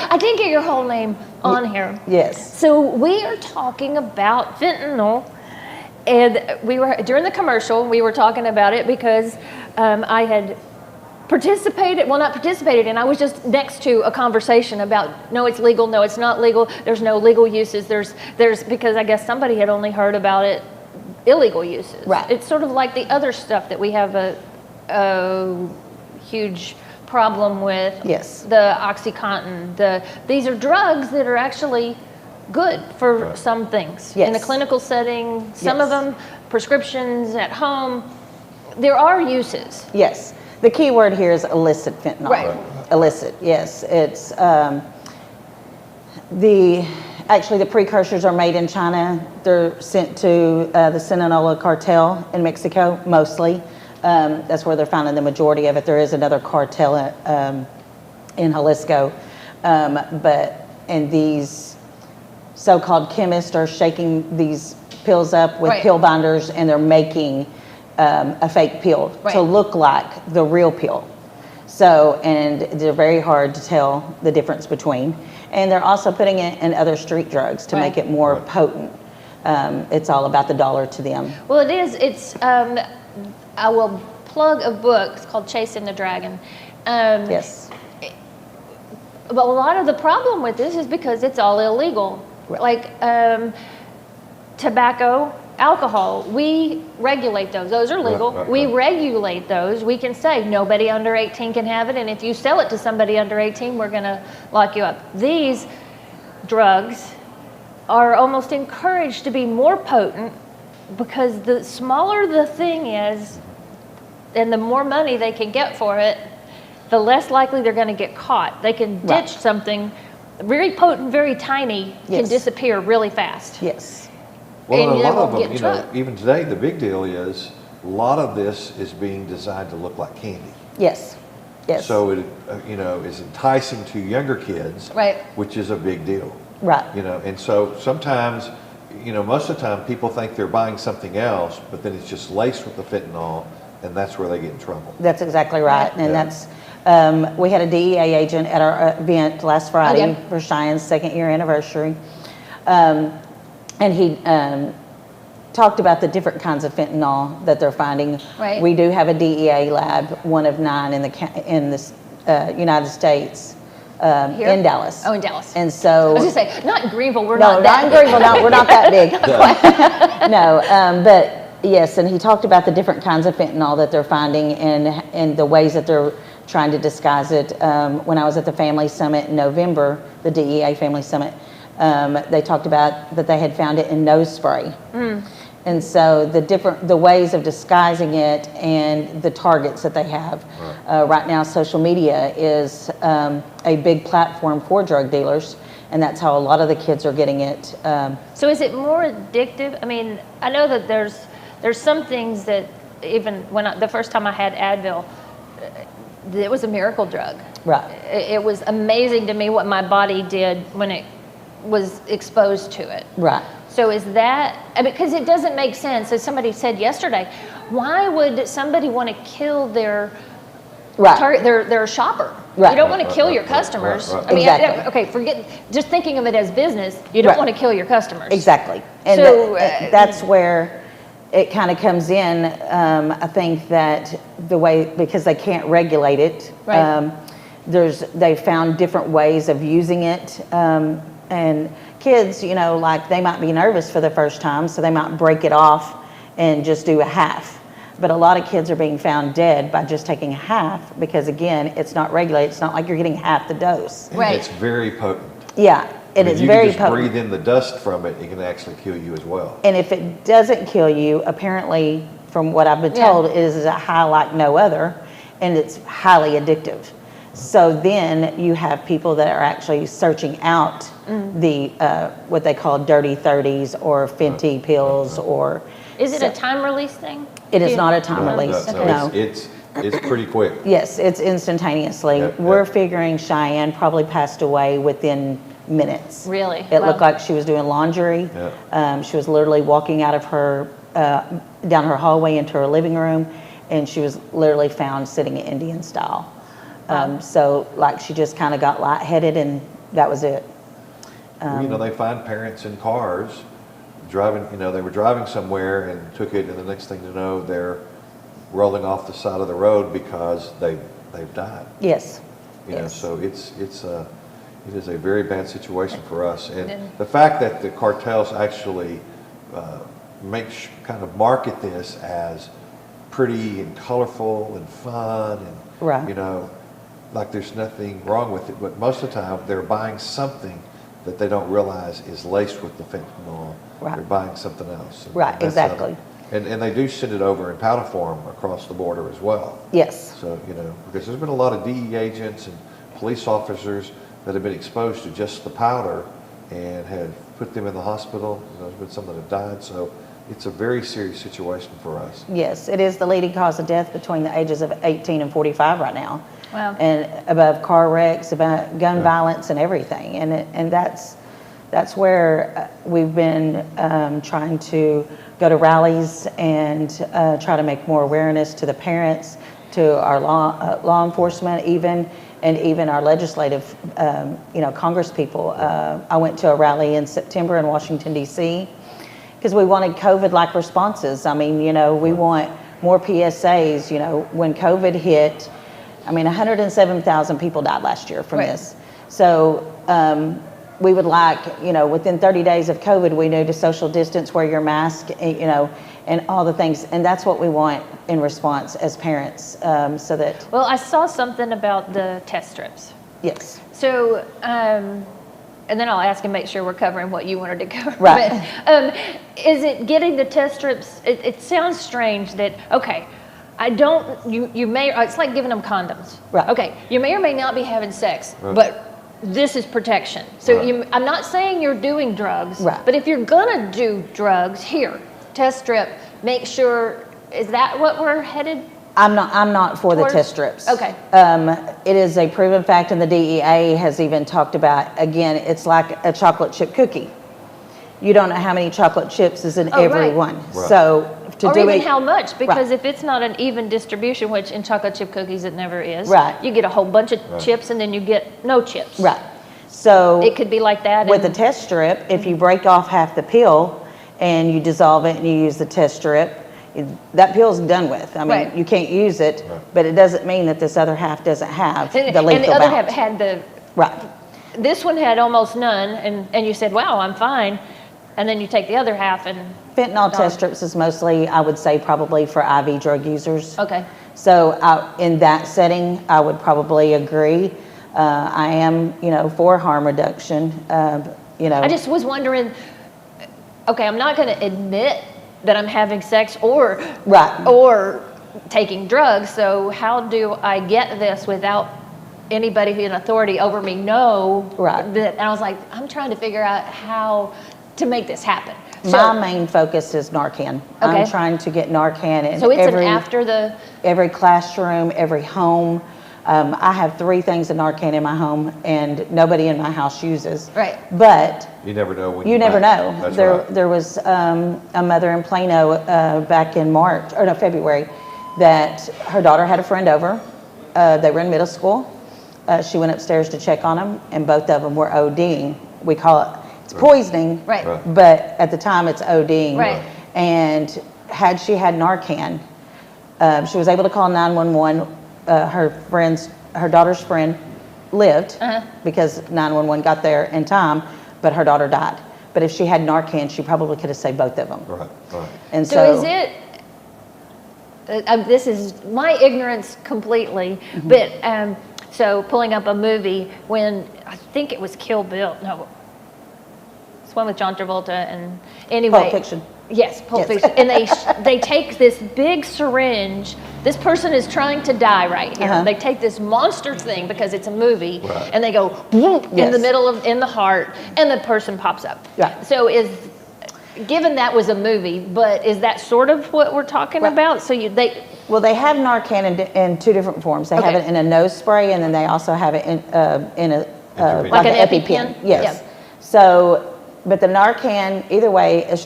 S1: I did get your whole name on here.
S15: Yes.
S1: So we are talking about fentanyl, and we were during the commercial. We were talking about it because I had not participated, and I was just next to a conversation about no, it's legal, no, it's not legal. There's no legal uses. There's because I guess somebody had only heard about it illegal uses.
S15: Right.
S1: It's sort of like the other stuff that we have a huge problem with.
S15: Yes.
S1: The OxyContin. These are drugs that are actually good for some things.
S15: Yes.
S1: In a clinical setting, some of them prescriptions at home. There are uses.
S15: Yes. The key word here is illicit fentanyl.
S1: Right.
S15: Illicit, yes. It's actually the precursors are made in China. They're sent to the Sinaloa cartel in Mexico, mostly. That's where they're finding the majority of it. There is another cartel in Jalisco. And these so-called chemists are shaking these pills up with pill binders, and they're making a fake pill to look like the real pill. So, and they're very hard to tell the difference between. And they're also putting it in other street drugs to make it more potent. It's all about the dollar to them.
S1: Well, it is. It's. I will plug a book. It's called Chasing the Dragon.
S15: Yes.
S1: But a lot of the problem with this is because it's all illegal.
S15: Right.
S1: Like tobacco, alcohol, we regulate those. Those are legal. We regulate those. We can say nobody under 18 can have it, and if you sell it to somebody under 18, we're going to lock you up. These drugs are almost encouraged to be more potent because the smaller the thing is and the more money they can get for it, the less likely they're going to get caught. They can ditch something very potent, very tiny, can disappear really fast.
S15: Yes.
S2: Well, and a lot of them, even today, the big deal is a lot of this is being designed to look like candy.
S15: Yes. Yes.
S2: So it, is enticing to younger kids, which is a big deal.
S15: Right.
S2: And so sometimes, most of the time people think they're buying something else, but then it's just laced with the fentanyl, and that's where they get in trouble.
S15: That's exactly right. And that's, we had a DEA agent at our event last Friday for Cheyenne's 2nd year anniversary. And he talked about the different kinds of fentanyl that they're finding.
S1: Right.
S15: We do have a DEA lab, one of 9 in the United States, in Dallas.
S1: Oh, in Dallas.
S15: And so
S1: I was going to say, not in Greenville. We're
S15: not in Greenville. No, we're not that big. No, but yes, and he talked about the different kinds of fentanyl that they're finding and the ways that they're trying to disguise it. When I was at the Family Summit in November, the DEA Family Summit, they talked about that they had found it in nose spray. And so the ways of disguising it and the targets that they have. Right now, social media is a big platform for drug dealers, and that's how a lot of the kids are getting it.
S1: So is it more addictive? I mean, I know that there's some things that even the first time I had Advil, it was a miracle drug.
S15: Right.
S1: It was amazing to me what my body did when it was exposed to it.
S15: Right.
S1: So is that, because it doesn't make sense, as somebody said yesterday, why would somebody want to kill their target, their shopper?
S15: Right.
S1: You don't want to kill your customers.
S2: right.
S1: I mean,
S15: Exactly.
S1: okay, forget, just thinking of it as business, you don't
S15: Right.
S1: want to kill your customers.
S15: Exactly. And
S1: So,
S15: that's where it kind of comes in. I think that the way, because they can't regulate it,
S1: Right.
S15: they found different ways of using it. And kids, you know, like they might be nervous for the first time, so they might break it off and just do a half. But a lot of kids are being found dead by just taking a half because, again, it's not regulated. It's not like you're getting half the dose.
S2: And it's very potent.
S15: Yeah, it is very
S2: You can just
S15: potent.
S2: breathe in the dust from it, it can actually kill you as well.
S15: And if it doesn't kill you, apparently, from what I've been told, it is a high like no other, and it's highly addictive. So then you have people that are actually searching out the what they call dirty 30s or Fenty pills or.
S1: Is it a time release thing?
S15: It is not a time release. No.
S2: It's pretty quick.
S15: Yes, it's instantaneously. We're figuring Cheyenne probably passed away within minutes.
S1: Really?
S15: It
S1: Wow.
S15: looked like she was doing laundry. She was literally walking out of her, down her hallway into her living room, and she was literally found sitting Indian style. So like she just kind of got lightheaded and that was it.
S2: You know, they find parents in cars driving, you know, they were driving somewhere and took it, and the next thing you know, they're rolling off the side of the road because they've died.
S15: Yes.
S2: You know, so it is a very bad situation for us. And the fact that the cartels actually kind of market this as pretty and colorful and fun and, you know, like there's nothing wrong with it, but most of the time they're buying something that they don't realize is laced with the fentanyl. They're buying something else. And
S15: Right,
S2: that's
S15: exactly.
S2: And they do send it over in powder form across the border as well.
S15: Yes.
S2: So, you know, because there's been a lot of DE agents and police officers that have been exposed to just the powder and have put them in the hospital. You know, there's been some that have died. So it's a very serious situation for us.
S15: Yes, it is the leading cause of death between the ages of 18 and 45 right now.
S1: Wow.
S15: And above car wrecks, about gun violence and everything. And that's where we've been trying to go to rallies and try to make more awareness to the parents, to our law enforcement and even our legislative, you know, Congress people. I went to a rally in September in Washington, D.C., because we wanted COVID-like responses. I mean, you know, we want more PSAs. You know, when COVID hit, I mean, 107,000 people died last year from this. So we would like, you know, within 30 days of COVID, we knew to social distance, wear your mask, you know, and all the things. And that's what we want in response as parents, so that.
S1: Well, I saw something about the test strips.
S15: Yes.
S1: So, and then I'll ask and make sure we're covering what you wanted to cover.
S15: Right.
S1: But, is it getting the test strips? It sounds strange that, okay, you may, it's like giving them condoms.
S15: Right.
S1: Okay, you may or may not be having sex, but this is protection. So I'm not saying you're doing drugs, but if you're gonna do drugs, here, test strip, make sure, is that what we're headed?
S15: I'm not for
S1: towards?
S15: the test strips.
S1: Okay.
S15: It is a proven fact, and the DEA has even talked about, again, it's like a chocolate chip cookie. You don't know how many chocolate chips is in every one. So to
S1: or
S15: do
S1: even
S15: it,
S1: how much, because if it's not an even distribution, which in chocolate chip cookies it never is,
S15: Right.
S1: you get a whole bunch of chips and then you get no chips.
S15: Right. So
S1: it could be like that.
S15: With a test strip, if you break off half the pill and you dissolve it and you use the test strip, that pill's done with. I mean, you can't use it, but it doesn't mean that this other half doesn't have the lethal
S1: And the other
S15: amount.
S1: half had the,
S15: Right.
S1: this one had almost none, and you said, wow, I'm fine. And then you take the other half and.
S15: Fentanyl test strips is mostly, I would say, probably for IV drug users.
S1: Okay.
S15: So in that setting, I would probably agree. I am, you know, for harm reduction. You know,
S1: I just was wondering, okay, I'm not going to admit that I'm having sex or taking drugs. So how do I get this without anybody in authority over me know that? And I was like, I'm trying to figure out how to make this happen.
S15: My main focus is Narcan.
S1: Okay.
S15: I'm trying to get Narcan in
S1: so it's after
S15: every classroom, every home. I have 3 things of Narcan in my home, and nobody in my house uses.
S1: Right.
S15: But
S2: you never know when
S15: you never know.
S2: That's
S15: There was a mother in Plano back in February, that her daughter had a friend over. They were in middle school, she went upstairs to check on them, and both of them were ODing. We call it, it's poisoning,
S1: Right.
S15: but at the time it's ODing.
S1: Right.
S15: And had she had Narcan, she was able to call 911. Her daughter's friend lived because 911 got there in time, but her daughter died. But if she had Narcan, she probably could have saved both of them.
S2: Right, right.
S15: And
S1: So is it, this is my ignorance completely, but so pulling up a movie when, I think it was Kill Bill, no, it's one with John Travolta and anyway.
S15: Pulp Fiction.
S1: Yes, Pulp
S15: Yes.
S1: Fiction. And they take this big syringe. This person is trying to die right here. They take this monster thing because it's a movie, and they go whoop, in the middle of, in the heart, and the person pops up.
S15: Right.
S1: So given that was a movie, but is that sort of what we're talking about? So
S15: well, they have Narcan in two different forms. They have it in a nose spray, and then they also have it in a like an EpiPen. Yes. So. But the Narcan, either way, is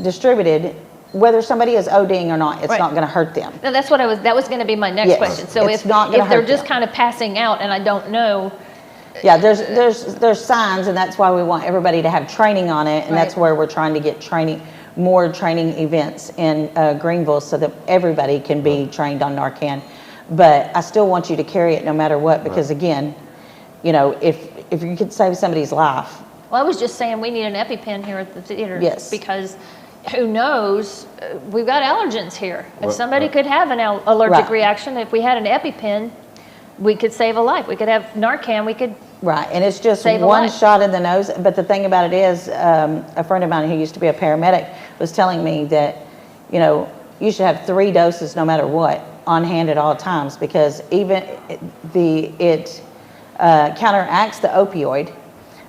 S15: distributed, whether somebody is ODing or not, it's not going to hurt them.
S1: No, that's what that was going to be my next question. So if they're just kind of passing out and I don't know.
S15: Yeah, there's signs, and that's why we want everybody to have training on it, and that's where we're trying to get more training events in Greenville so that everybody can be trained on Narcan. But I still want you to carry it no matter what, because again, if you could save somebody's life.
S1: Well, I was just saying we need an EpiPen here at the theater.
S15: Yes.
S1: Because who knows, we've got allergens here. If somebody could have an allergic reaction, if we had an EpiPen, we could save a life. We could have Narcan, we could
S15: Right, and it's just one shot in the nose. But the thing about it is, a friend of mine who used to be a paramedic was telling me that, you should have 3 doses no matter what on hand at all times, because even it counteracts the opioid.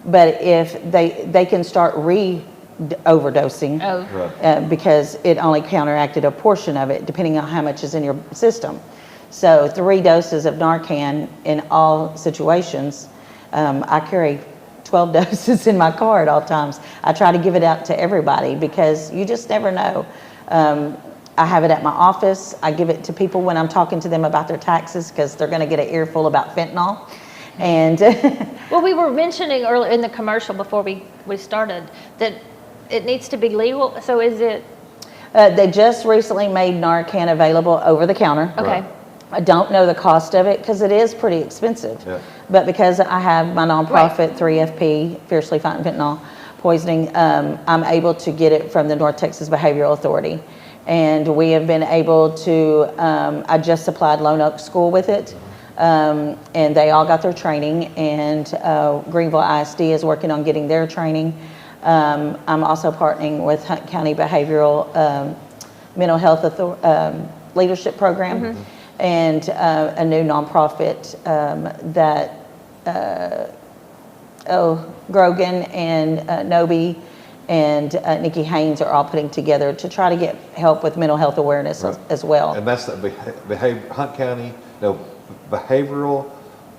S15: But if they can start overdosing because it only counteracted a portion of it, depending on how much is in your system. So 3 doses of Narcan in all situations. I carry 12 doses in my car at all times. I try to give it out to everybody because you just never know. I have it at my office. I give it to people when I'm talking to them about their taxes because they're going to get an earful about fentanyl. And
S1: well, we were mentioning earlier in the commercial before we started that it needs to be legal. So is it?
S15: They just recently made Narcan available over the counter.
S1: Okay.
S15: I don't know the cost of it because it is pretty expensive. Yeah. But because I have my nonprofit 3FP, Fiercely Fighting Fentanyl Poisoning, I'm able to get it from the North Texas Behavioral Authority. And we have been able to, I just supplied Lone Oak School with it. And they all got their training, and Greenville ISD is working on getting their training. I'm also partnering with Hunt County Behavioral Mental Health Leadership Program, and a new nonprofit that Grogan and Nobi and Nikki Haynes are all putting together to try to get help with mental health awareness as well.
S2: And that's the Behavioral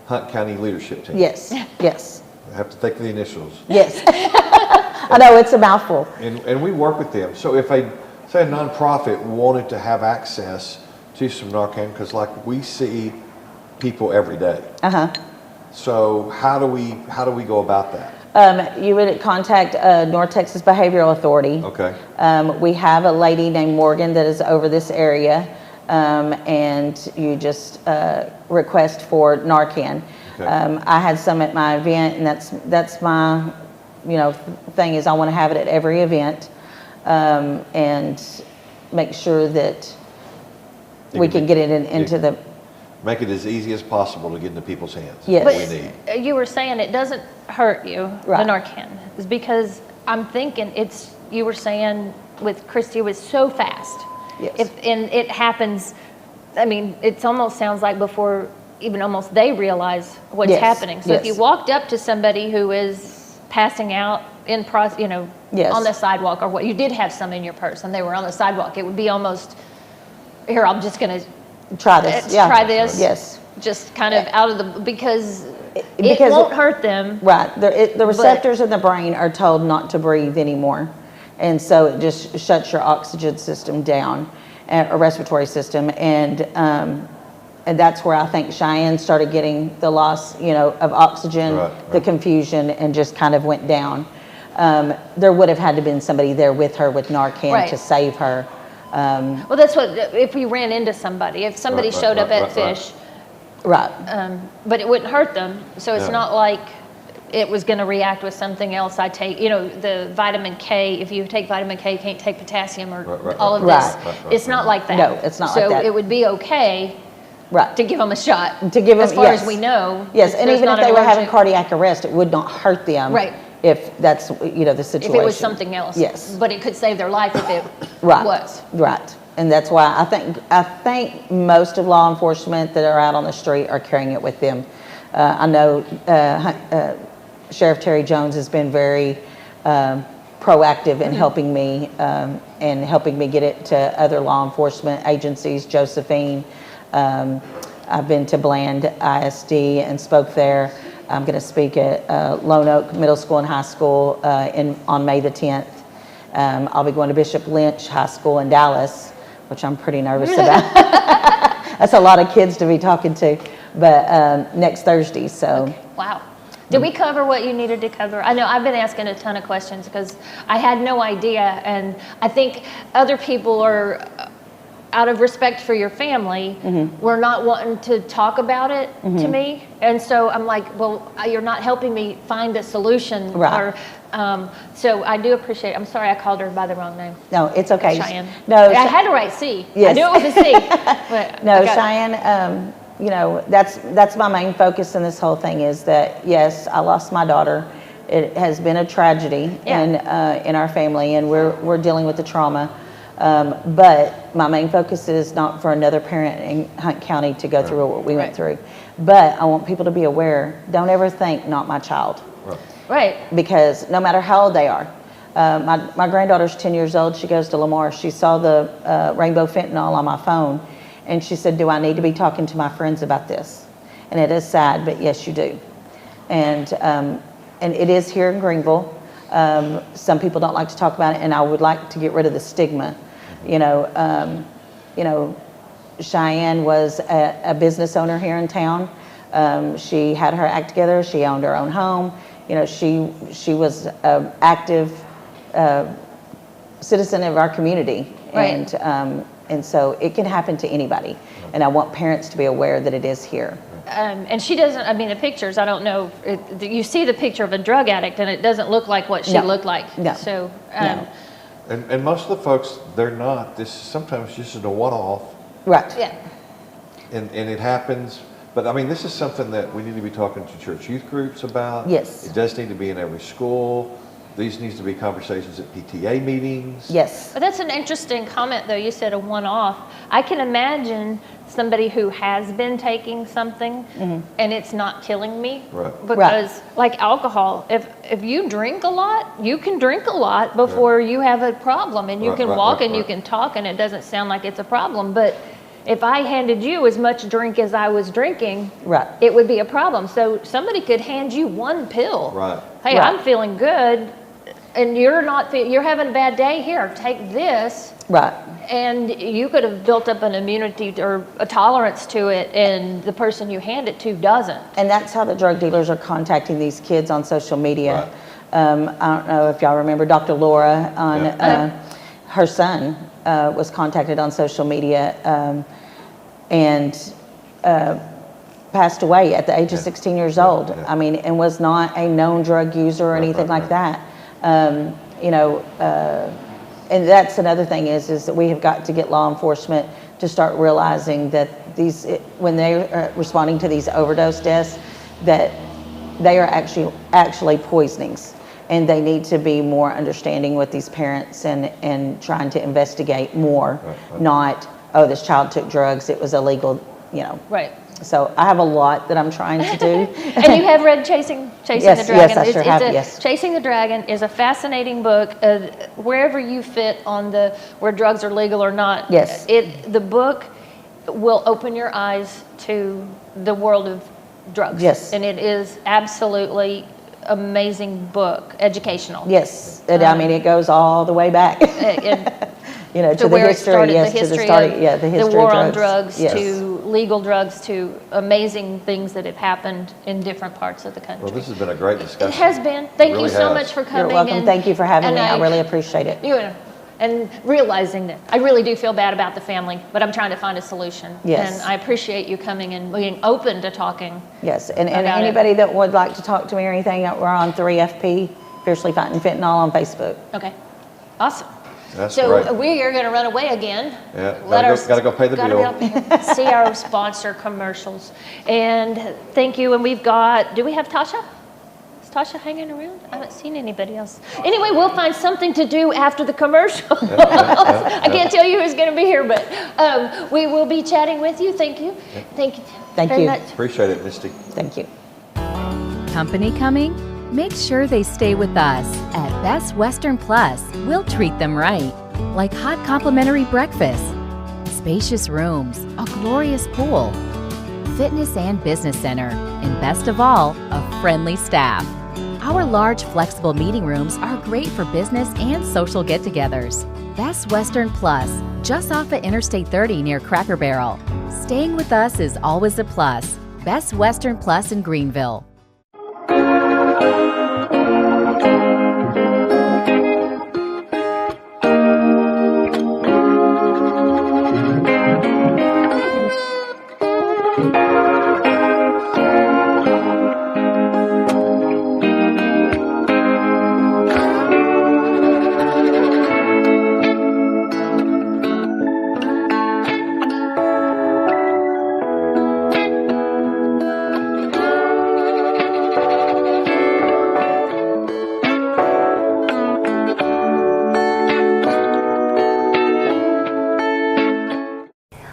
S2: Hunt County Leadership Team.
S15: Yes, yes.
S2: I have to think of the initials.
S15: Yes. I know, it's a mouthful.
S2: And we work with them. So if a nonprofit wanted to have access to some Narcan, because like we see people every day. So how do we go about that?
S15: You would contact North Texas Behavioral Authority.
S2: Okay.
S15: We have a lady named Morgan that is over this area. And you just request for Narcan. Okay. I had some at my event, and that's my, thing is I want to have it at every event, and make sure that we can get it into the.
S2: Make it as easy as possible to get into people's hands.
S15: Yes.
S1: But you were saying it doesn't hurt you, the Narcan, is because I'm thinking you were saying with Christy, it was so fast.
S15: Yes.
S1: And it happens, I mean, it almost sounds like before even almost they realize what's happening. So if you walked up to somebody who is passing out on the sidewalk, or what, you did have some in your purse and they were on the sidewalk, it would be almost, here, I'm just going to
S15: try this.
S1: Try this.
S15: Yes.
S1: Just kind of out of the, because it won't hurt them.
S15: Right. The receptors in the brain are told not to breathe anymore. And so it just shuts your oxygen system down, or respiratory system. And And that's where I think Cheyenne started getting the loss, of oxygen, the confusion, and just kind of went down. There would have had to been somebody there with her with Narcan to save her.
S1: Well, that's what, if we ran into somebody, if somebody showed up at Fish.
S15: Right.
S1: But it wouldn't hurt them. So it's not like it was going to react with something else I take. The vitamin K, if you take vitamin K, you can't take potassium or all of this. It's not like that.
S15: No, it's not like that.
S1: So it would be okay to give them a shot.
S15: To give them,
S1: as far as we know.
S15: Yes, and even if they were having cardiac arrest, it would not hurt them.
S1: Right.
S15: If that's, the situation.
S1: If it was something else.
S15: Yes.
S1: But it could save their life if it was.
S15: Right. And that's why I think most of law enforcement that are out on the street are carrying it with them. I know Sheriff Terry Jones has been very proactive in helping me and helping me get it to other law enforcement agencies. Josephine, I've been to Bland ISD and spoke there. I'm going to speak at Lone Oak Middle School and High School on May the 10th. I'll be going to Bishop Lynch High School in Dallas, which I'm pretty nervous about. That's a lot of kids to be talking to, but next Thursday. So.
S1: Okay. Wow. Did we cover what you needed to cover? I know I've been asking a ton of questions because I had no idea, and I think other people are, out of respect for your family, we're not wanting to talk about it to me. And so I'm like, well, you're not helping me find a solution.
S15: Right.
S1: Or, so I do appreciate it. I'm sorry I called her by the wrong name.
S15: No, it's okay.
S1: Cheyenne.
S15: No,
S1: I had to write C.
S15: Yes.
S1: I knew it was a C. But
S15: no, Cheyenne, that's my main focus in this whole thing is that, yes, I lost my daughter. It has been a tragedy in our family, and we're dealing with the trauma. But my main focus is not for another parent in Hunt County to go through what we went through. But I want people to be aware, don't ever think, not my child.
S1: Right.
S15: Because no matter how old they are, my granddaughter's 10 years old, she goes to Lamar, she saw the rainbow fentanyl on my phone, and she said, do I need to be talking to my friends about this? And it is sad, but yes, you do. And it is here in Greenville. Some people don't like to talk about it, and I would like to get rid of the stigma. Cheyenne was a business owner here in town. She had her act together. She owned her own home. She was an active citizen of our community, and so it can happen to anybody. And I want parents to be aware that it is here.
S1: And she doesn't, the pictures, I don't know, you see the picture of a drug addict and it doesn't look like what she looked like.
S15: No.
S1: So,
S15: No.
S2: And most of the folks, they're not. This is sometimes just a one-off.
S15: Right.
S1: Yeah.
S2: And it happens. But this is something that we need to be talking to church youth groups about.
S15: Yes.
S2: It does need to be in every school. These needs to be conversations at PTA meetings.
S15: Yes.
S1: But that's an interesting comment, though. You said a one-off. I can imagine somebody who has been taking something and it's not killing me.
S2: Right.
S1: Because, like alcohol, if you drink a lot, you can drink a lot before you have a problem. And you can walk and you can talk and it doesn't sound like it's a problem. But if I handed you as much drink as I was drinking, it would be a problem. So somebody could hand you one pill.
S2: Right.
S1: Hey, I'm feeling good. And you're having a bad day, here, take this.
S15: Right.
S1: And you could have built up an immunity or a tolerance to it, and the person you hand it to doesn't.
S15: And that's how the drug dealers are contacting these kids on social media.
S2: Right.
S15: I don't know if y'all remember Dr. Laura on her son was contacted on social media and passed away at the age of 16 years old. And was not a known drug user or anything like that. And that's another thing is that we have got to get law enforcement to start realizing that when they're responding to these overdose deaths, that they are actually poisonings, and they need to be more understanding with these parents and trying to investigate more. Not, oh, this child took drugs, it was illegal,
S1: Right.
S15: So I have a lot that I'm trying to do.
S1: And you have read Chasing the Dragon.
S15: Yes, I sure have, yes.
S1: Chasing the Dragon is a fascinating book. Wherever you fit on where drugs are legal or not,
S15: yes.
S1: The book will open your eyes to the world of drugs.
S15: Yes.
S1: And it is absolutely amazing book, educational.
S15: Yes, it goes all the way back. you know, to the
S1: where it
S15: history,
S1: started,
S15: yes,
S1: the
S15: to the
S1: history
S15: starting,
S1: of
S15: yeah, the history
S1: the war
S15: of
S1: on drugs,
S15: yes.
S1: to legal drugs, to amazing things that have happened in different parts of the country.
S2: Well, this has been a great discussion.
S1: It has been. Thank
S2: It really
S1: you so
S2: has.
S1: much for coming.
S15: You're welcome. Thank you for having me. I really appreciate it.
S1: You know, and realizing that I really do feel bad about the family, but I'm trying to find a solution.
S15: Yes.
S1: And I appreciate you coming and being open to talking.
S15: Yes, and
S1: about
S15: anybody that would like to talk to me or anything, we're on 3FP, Fiercely Fighting Fentanyl on Facebook.
S1: Okay, awesome.
S2: That's
S1: so
S2: great.
S1: we are going to run away again.
S2: Yeah, gotta go pay the bill.
S1: See our sponsor commercials. And thank you. And we've got, do we have Tasha? Is Tasha hanging around? I haven't seen anybody else. Anyway, we'll find something to do after the commercial. I can't tell you who's going to be here, but we will be chatting with you. Thank you. Thank you.
S15: Thank
S1: very
S15: you.
S1: much.
S2: Appreciate it, Misty.
S15: Thank you.
S16: Company coming? Make sure they stay with us. At Best Western Plus, we'll treat them right. Like hot complimentary breakfast, spacious rooms, a glorious pool, fitness and business center, and best of all, a friendly staff. Our large, flexible meeting rooms are great for business and social get-togethers. Best Western Plus, just off of Interstate 30 near Cracker Barrel. Staying with us is always a plus. Best Western Plus in Greenville.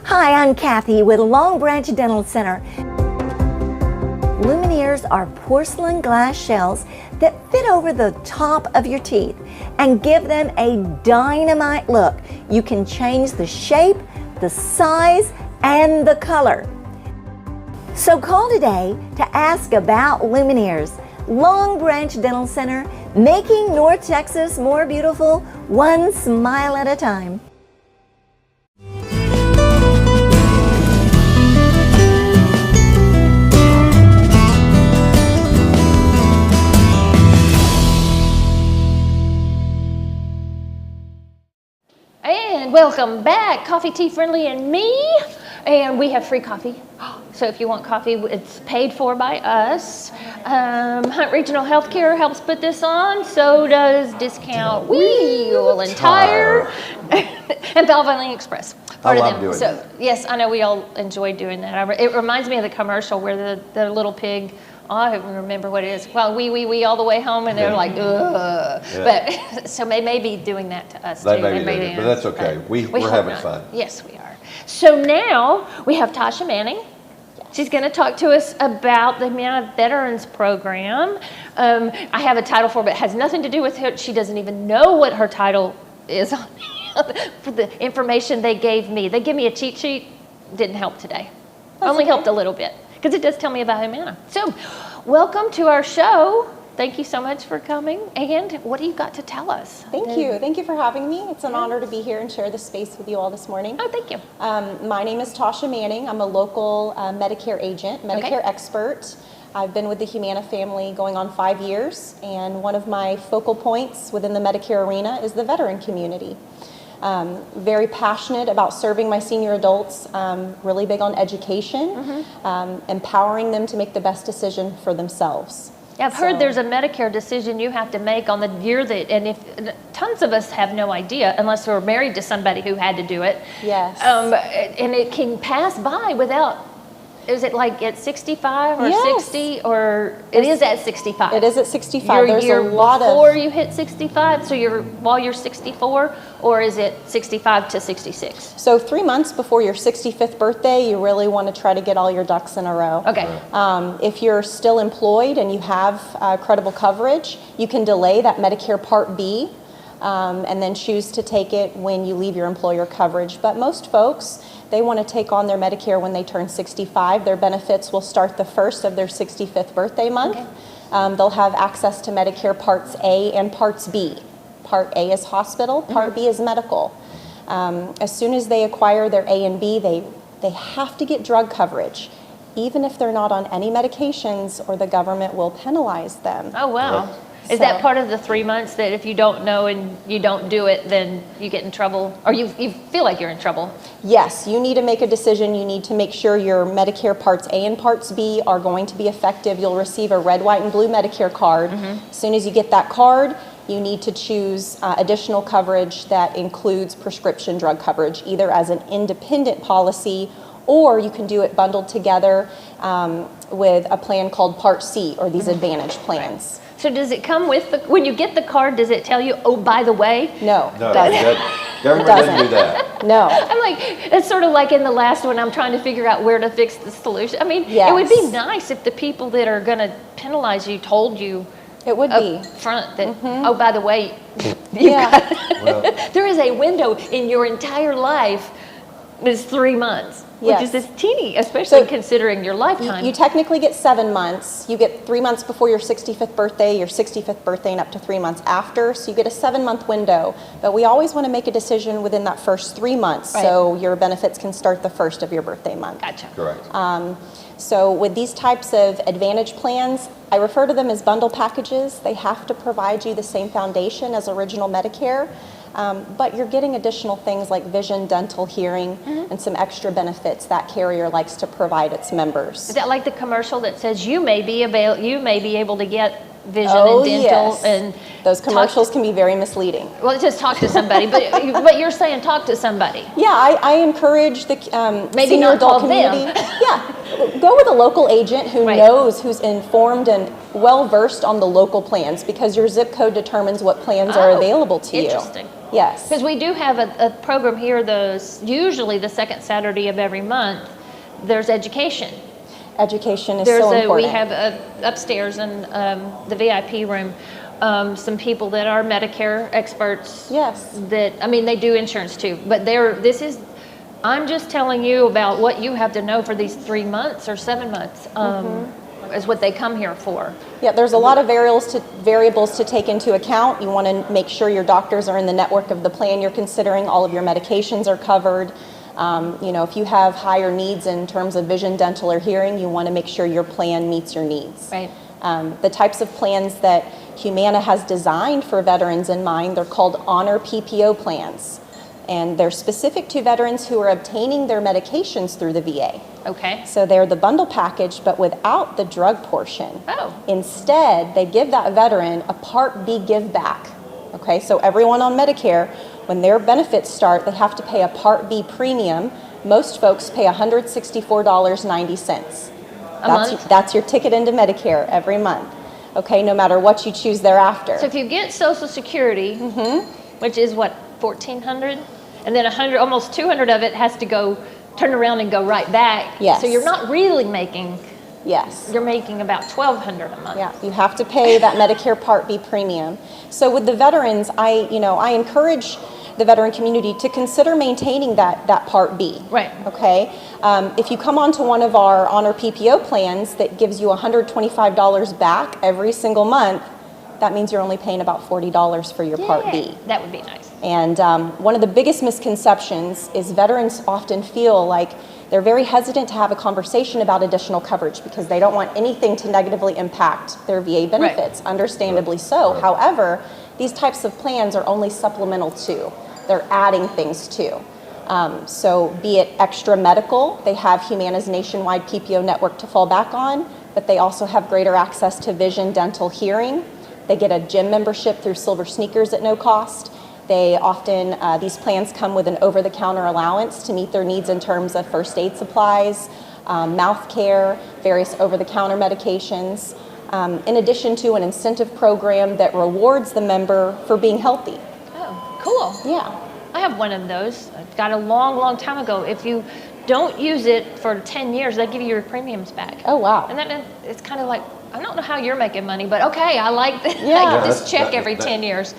S17: Hi, I'm Kathy with Long Branch Dental Center. Lumineers are porcelain glass shells that fit over the top of your teeth and give them a dynamite look. You can change the shape, the size, and the color. So call today to ask about Lumineers. Long Branch Dental Center, making North Texas more beautiful, one smile at a time.
S1: And welcome back, Coffee, Tea, Friendly, and me. And we have free coffee. So if you want coffee, it's paid for by us. Hunt Regional Healthcare helps put this on. So does Discount Wheel and Tire and Valvoline Express.
S2: I love doing
S1: So
S2: that.
S1: yes, I know we all enjoy doing that. It reminds me of the commercial where the little pig. Oh, I don't remember what it is. Well, we all the way home, and they're like, ugh.
S2: Yeah.
S1: But so they may be doing that to us
S2: They
S1: too.
S2: may be doing it, but that's okay. We're
S1: hope
S2: having
S1: not.
S2: fun.
S1: Yes, we are. So now we have Tasha Manning. She's going to talk to us about the Humana Veterans Program. I have a title for it, but it has nothing to do with her. She doesn't even know what her title is on for the information they gave me. They gave me a cheat sheet. Didn't help today. Only helped a little bit because it does tell me about Humana. So welcome to our show. Thank you so much for coming. And what do you got to tell us?
S18: Thank you. Thank you for having me. It's an honor to be here and share this space with you all this morning.
S1: Oh, thank you.
S18: My name is Tasha Manning. I'm a local Medicare agent, Medicare expert. I've been with the Humana family going on 5 years, and one of my focal points within the Medicare arena is the veteran community. Very passionate about serving my senior adults, really big on education, empowering them to make the best decision for themselves.
S1: Yeah, I've heard there's a Medicare decision you have to make on the year that, and if tons of us have no idea unless we're married to somebody who had to do it.
S18: Yes.
S1: And it can pass by without. Is it like at 65 or 60, or it is at 65?
S18: It is at 65.
S1: Your
S18: There's
S1: year
S18: a lot
S1: before you hit 65, so while you're 64, or is it 65 to 66?
S18: So 3 months before your 65th birthday, you really want to try to get all your ducks in a row.
S1: Okay.
S18: If you're still employed and you have credible coverage, you can delay that Medicare Part B and then choose to take it when you leave your employer coverage. But most folks, they want to take on their Medicare when they turn 65. Their benefits will start the first of their 65th birthday month. Okay. They'll have access to Medicare Parts A and Parts B. Part A is hospital, Part B is medical. As soon as they acquire their A and B, they have to get drug coverage, even if they're not on any medications, or the government will penalize them.
S1: Oh, wow. Is that part of the 3 months that if you don't know and you don't do it, then you get in trouble, or you feel like you're in trouble?
S18: Yes, you need to make a decision. You need to make sure your Medicare Parts A and Parts B are going to be effective. You'll receive a red, white, and blue Medicare card. As soon as you get that card, you need to choose additional coverage that includes prescription drug coverage, either as an independent policy, or you can do it bundled together with a plan called Part C, or these Advantage plans.
S1: So does it come with when you get the card, does it tell you, oh, by the way?
S18: No.
S2: Government doesn't do that.
S18: No.
S1: I'm like, it's sort of like in the last one, I'm trying to figure out where to fix the solution. I mean,
S18: Yes.
S1: it would be nice if the people that are going to penalize you told you
S18: it would be
S1: front that, oh, by the way, there is a window in your entire life is 3 months. Which is this teeny, especially considering your lifetime.
S18: You technically get 7 months. You get 3 months before your 65th birthday, your 65th birthday, and up to 3 months after. So you get a 7-month window. But we always want to make a decision within that first 3 months, so your benefits can start the first of your birthday month.
S1: Gotcha.
S2: Correct.
S18: So with these types of Advantage plans, I refer to them as bundle packages. They have to provide you the same foundation as original Medicare. But you're getting additional things like vision, dental, hearing, and some extra benefits that carrier likes to provide its members.
S1: Is that like the commercial that says you may be able to get vision and dental?
S18: Yes.
S1: And
S18: those commercials can be very misleading.
S1: Well, just talk to somebody, but you're saying talk to somebody.
S18: Yeah, I encourage the
S1: maybe
S18: senior
S1: not
S18: adult
S1: call
S18: community.
S1: them.
S18: Yeah, go with a local agent who knows, who's informed and well versed on the local plans, because your zip code determines what plans are available to you.
S1: Interesting.
S18: Yes.
S1: Because we do have a program here, usually the second Saturday of every month, there's education.
S18: Education is so important.
S1: We have upstairs in the VIP room some people that are Medicare experts.
S18: Yes.
S1: That, I mean, they do insurance too, but I'm just telling you about what you have to know for these 3 months or 7 months. Is what they come here for.
S18: Yeah, there's a lot of variables to take into account. You want to make sure your doctors are in the network of the plan you're considering, all of your medications are covered. If you have higher needs in terms of vision, dental, or hearing, you want to make sure your plan meets your needs.
S1: Right.
S18: The types of plans that Humana has designed for veterans in mind, they're called Honor PPO plans. And they're specific to veterans who are obtaining their medications through the VA.
S1: Okay.
S18: So they're the bundle package, but without the drug portion.
S1: Oh.
S18: Instead, they give that veteran a Part B give back. Okay, so everyone on Medicare, when their benefits start, they have to pay a Part B premium. Most folks pay $164.90.
S1: A month?
S18: That's your ticket into Medicare every month. Okay, no matter what you choose thereafter.
S1: So if you get Social Security, which is what, $1,400, and then almost 200 of it has to go turn around and go right back.
S18: Yes.
S1: So you're not really making.
S18: Yes.
S1: You're making about $1,200 a month.
S18: Yeah, you have to pay that Medicare Part B premium. So with the veterans, I encourage the veteran community to consider maintaining that Part B.
S1: Right.
S18: Okay. If you come onto one of our Honor PPO plans that gives you $125 back every single month, that means you're only paying about $40 for your Part B.
S1: That would be nice.
S18: And one of the biggest misconceptions is veterans often feel like they're very hesitant to have a conversation about additional coverage because they don't want anything to negatively impact their VA benefits, understandably so. However, these types of plans are only supplemental to. They're adding things to. So be it extra medical, they have Humana's nationwide PPO network to fall back on, but they also have greater access to vision, dental, hearing. They get a gym membership through Silver Sneakers at no cost. They often, these plans come with an over-the-counter allowance to meet their needs in terms of first aid supplies, mouth care, various over-the-counter medications, in addition to an incentive program that rewards the member for being healthy.
S1: Oh, cool.
S18: Yeah.
S1: I have one of those. I got a long, long time ago. If you don't use it for 10 years, they give you your premiums back.
S18: Oh, wow.
S1: And then it's kind of like, I don't know how you're making money, but okay, I like that.
S18: Yeah.
S1: I get this check every 10 years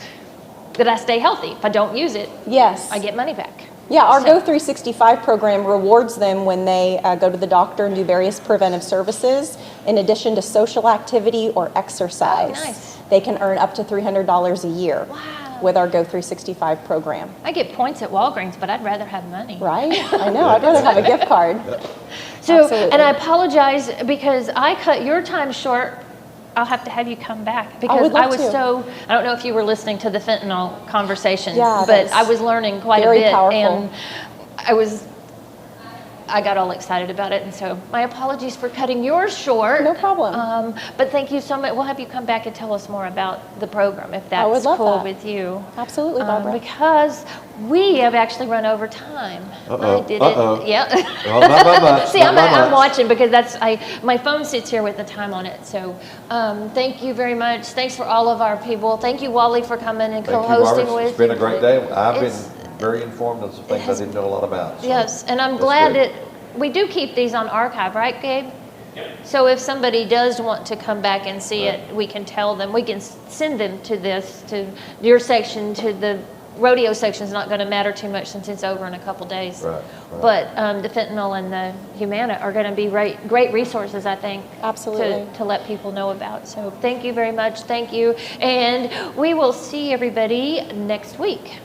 S1: that I stay healthy. If I don't use it,
S18: yes,
S1: I get money back.
S18: Yeah, our Go 365 program rewards them when they go to the doctor and do various preventive services. In addition to social activity or exercise,
S1: nice.
S18: They can earn up to $300 a year.
S1: Wow.
S18: with our Go 365 program.
S1: I get points at Walgreens, but I'd rather have money.
S18: Right? I know. I'd rather have a gift card.
S1: So,
S18: Absolutely.
S1: and I apologize because I cut your time short. I'll have to have you come back because I was so, I don't know if you were listening to the fentanyl conversation, but I was learning quite a bit.
S18: Powerful.
S1: And I got all excited about it. And so my apologies for cutting yours short.
S18: No problem.
S1: But thank you so much. We'll have you come back and tell us more about the program if that's
S18: I would love
S1: cool
S18: that.
S1: with you.
S18: Absolutely, Barbara.
S1: Because we have actually run over time.
S2: Uh-oh.
S1: I did
S2: Uh-oh.
S1: it. Yeah.
S2: Well, not by much.
S1: See,
S2: Not by
S1: I'm
S2: much.
S1: watching because my phone sits here with the time on it. So thank you very much. Thanks for all of our people. Thank you, Wally, for coming and
S2: Thank you,
S1: co-hosting
S2: Barbara.
S1: with.
S2: It's been a great day. I've been
S1: It's-
S2: very informed of some things I didn't know a lot about. So
S1: Yes, and I'm
S2: that's
S1: glad
S2: good.
S1: that we do keep these on archive, right, Gabe? So if somebody does want to come back and see it, we can tell them, we can send them to this, to your section, to the rodeo section is not going to matter too much since it's over in a couple days.
S2: Right.
S1: But the Fentynal and the Humana are going to be great resources, I think.
S18: Absolutely.
S1: To let people know about. So thank you very much. Thank you. And we will see everybody next week.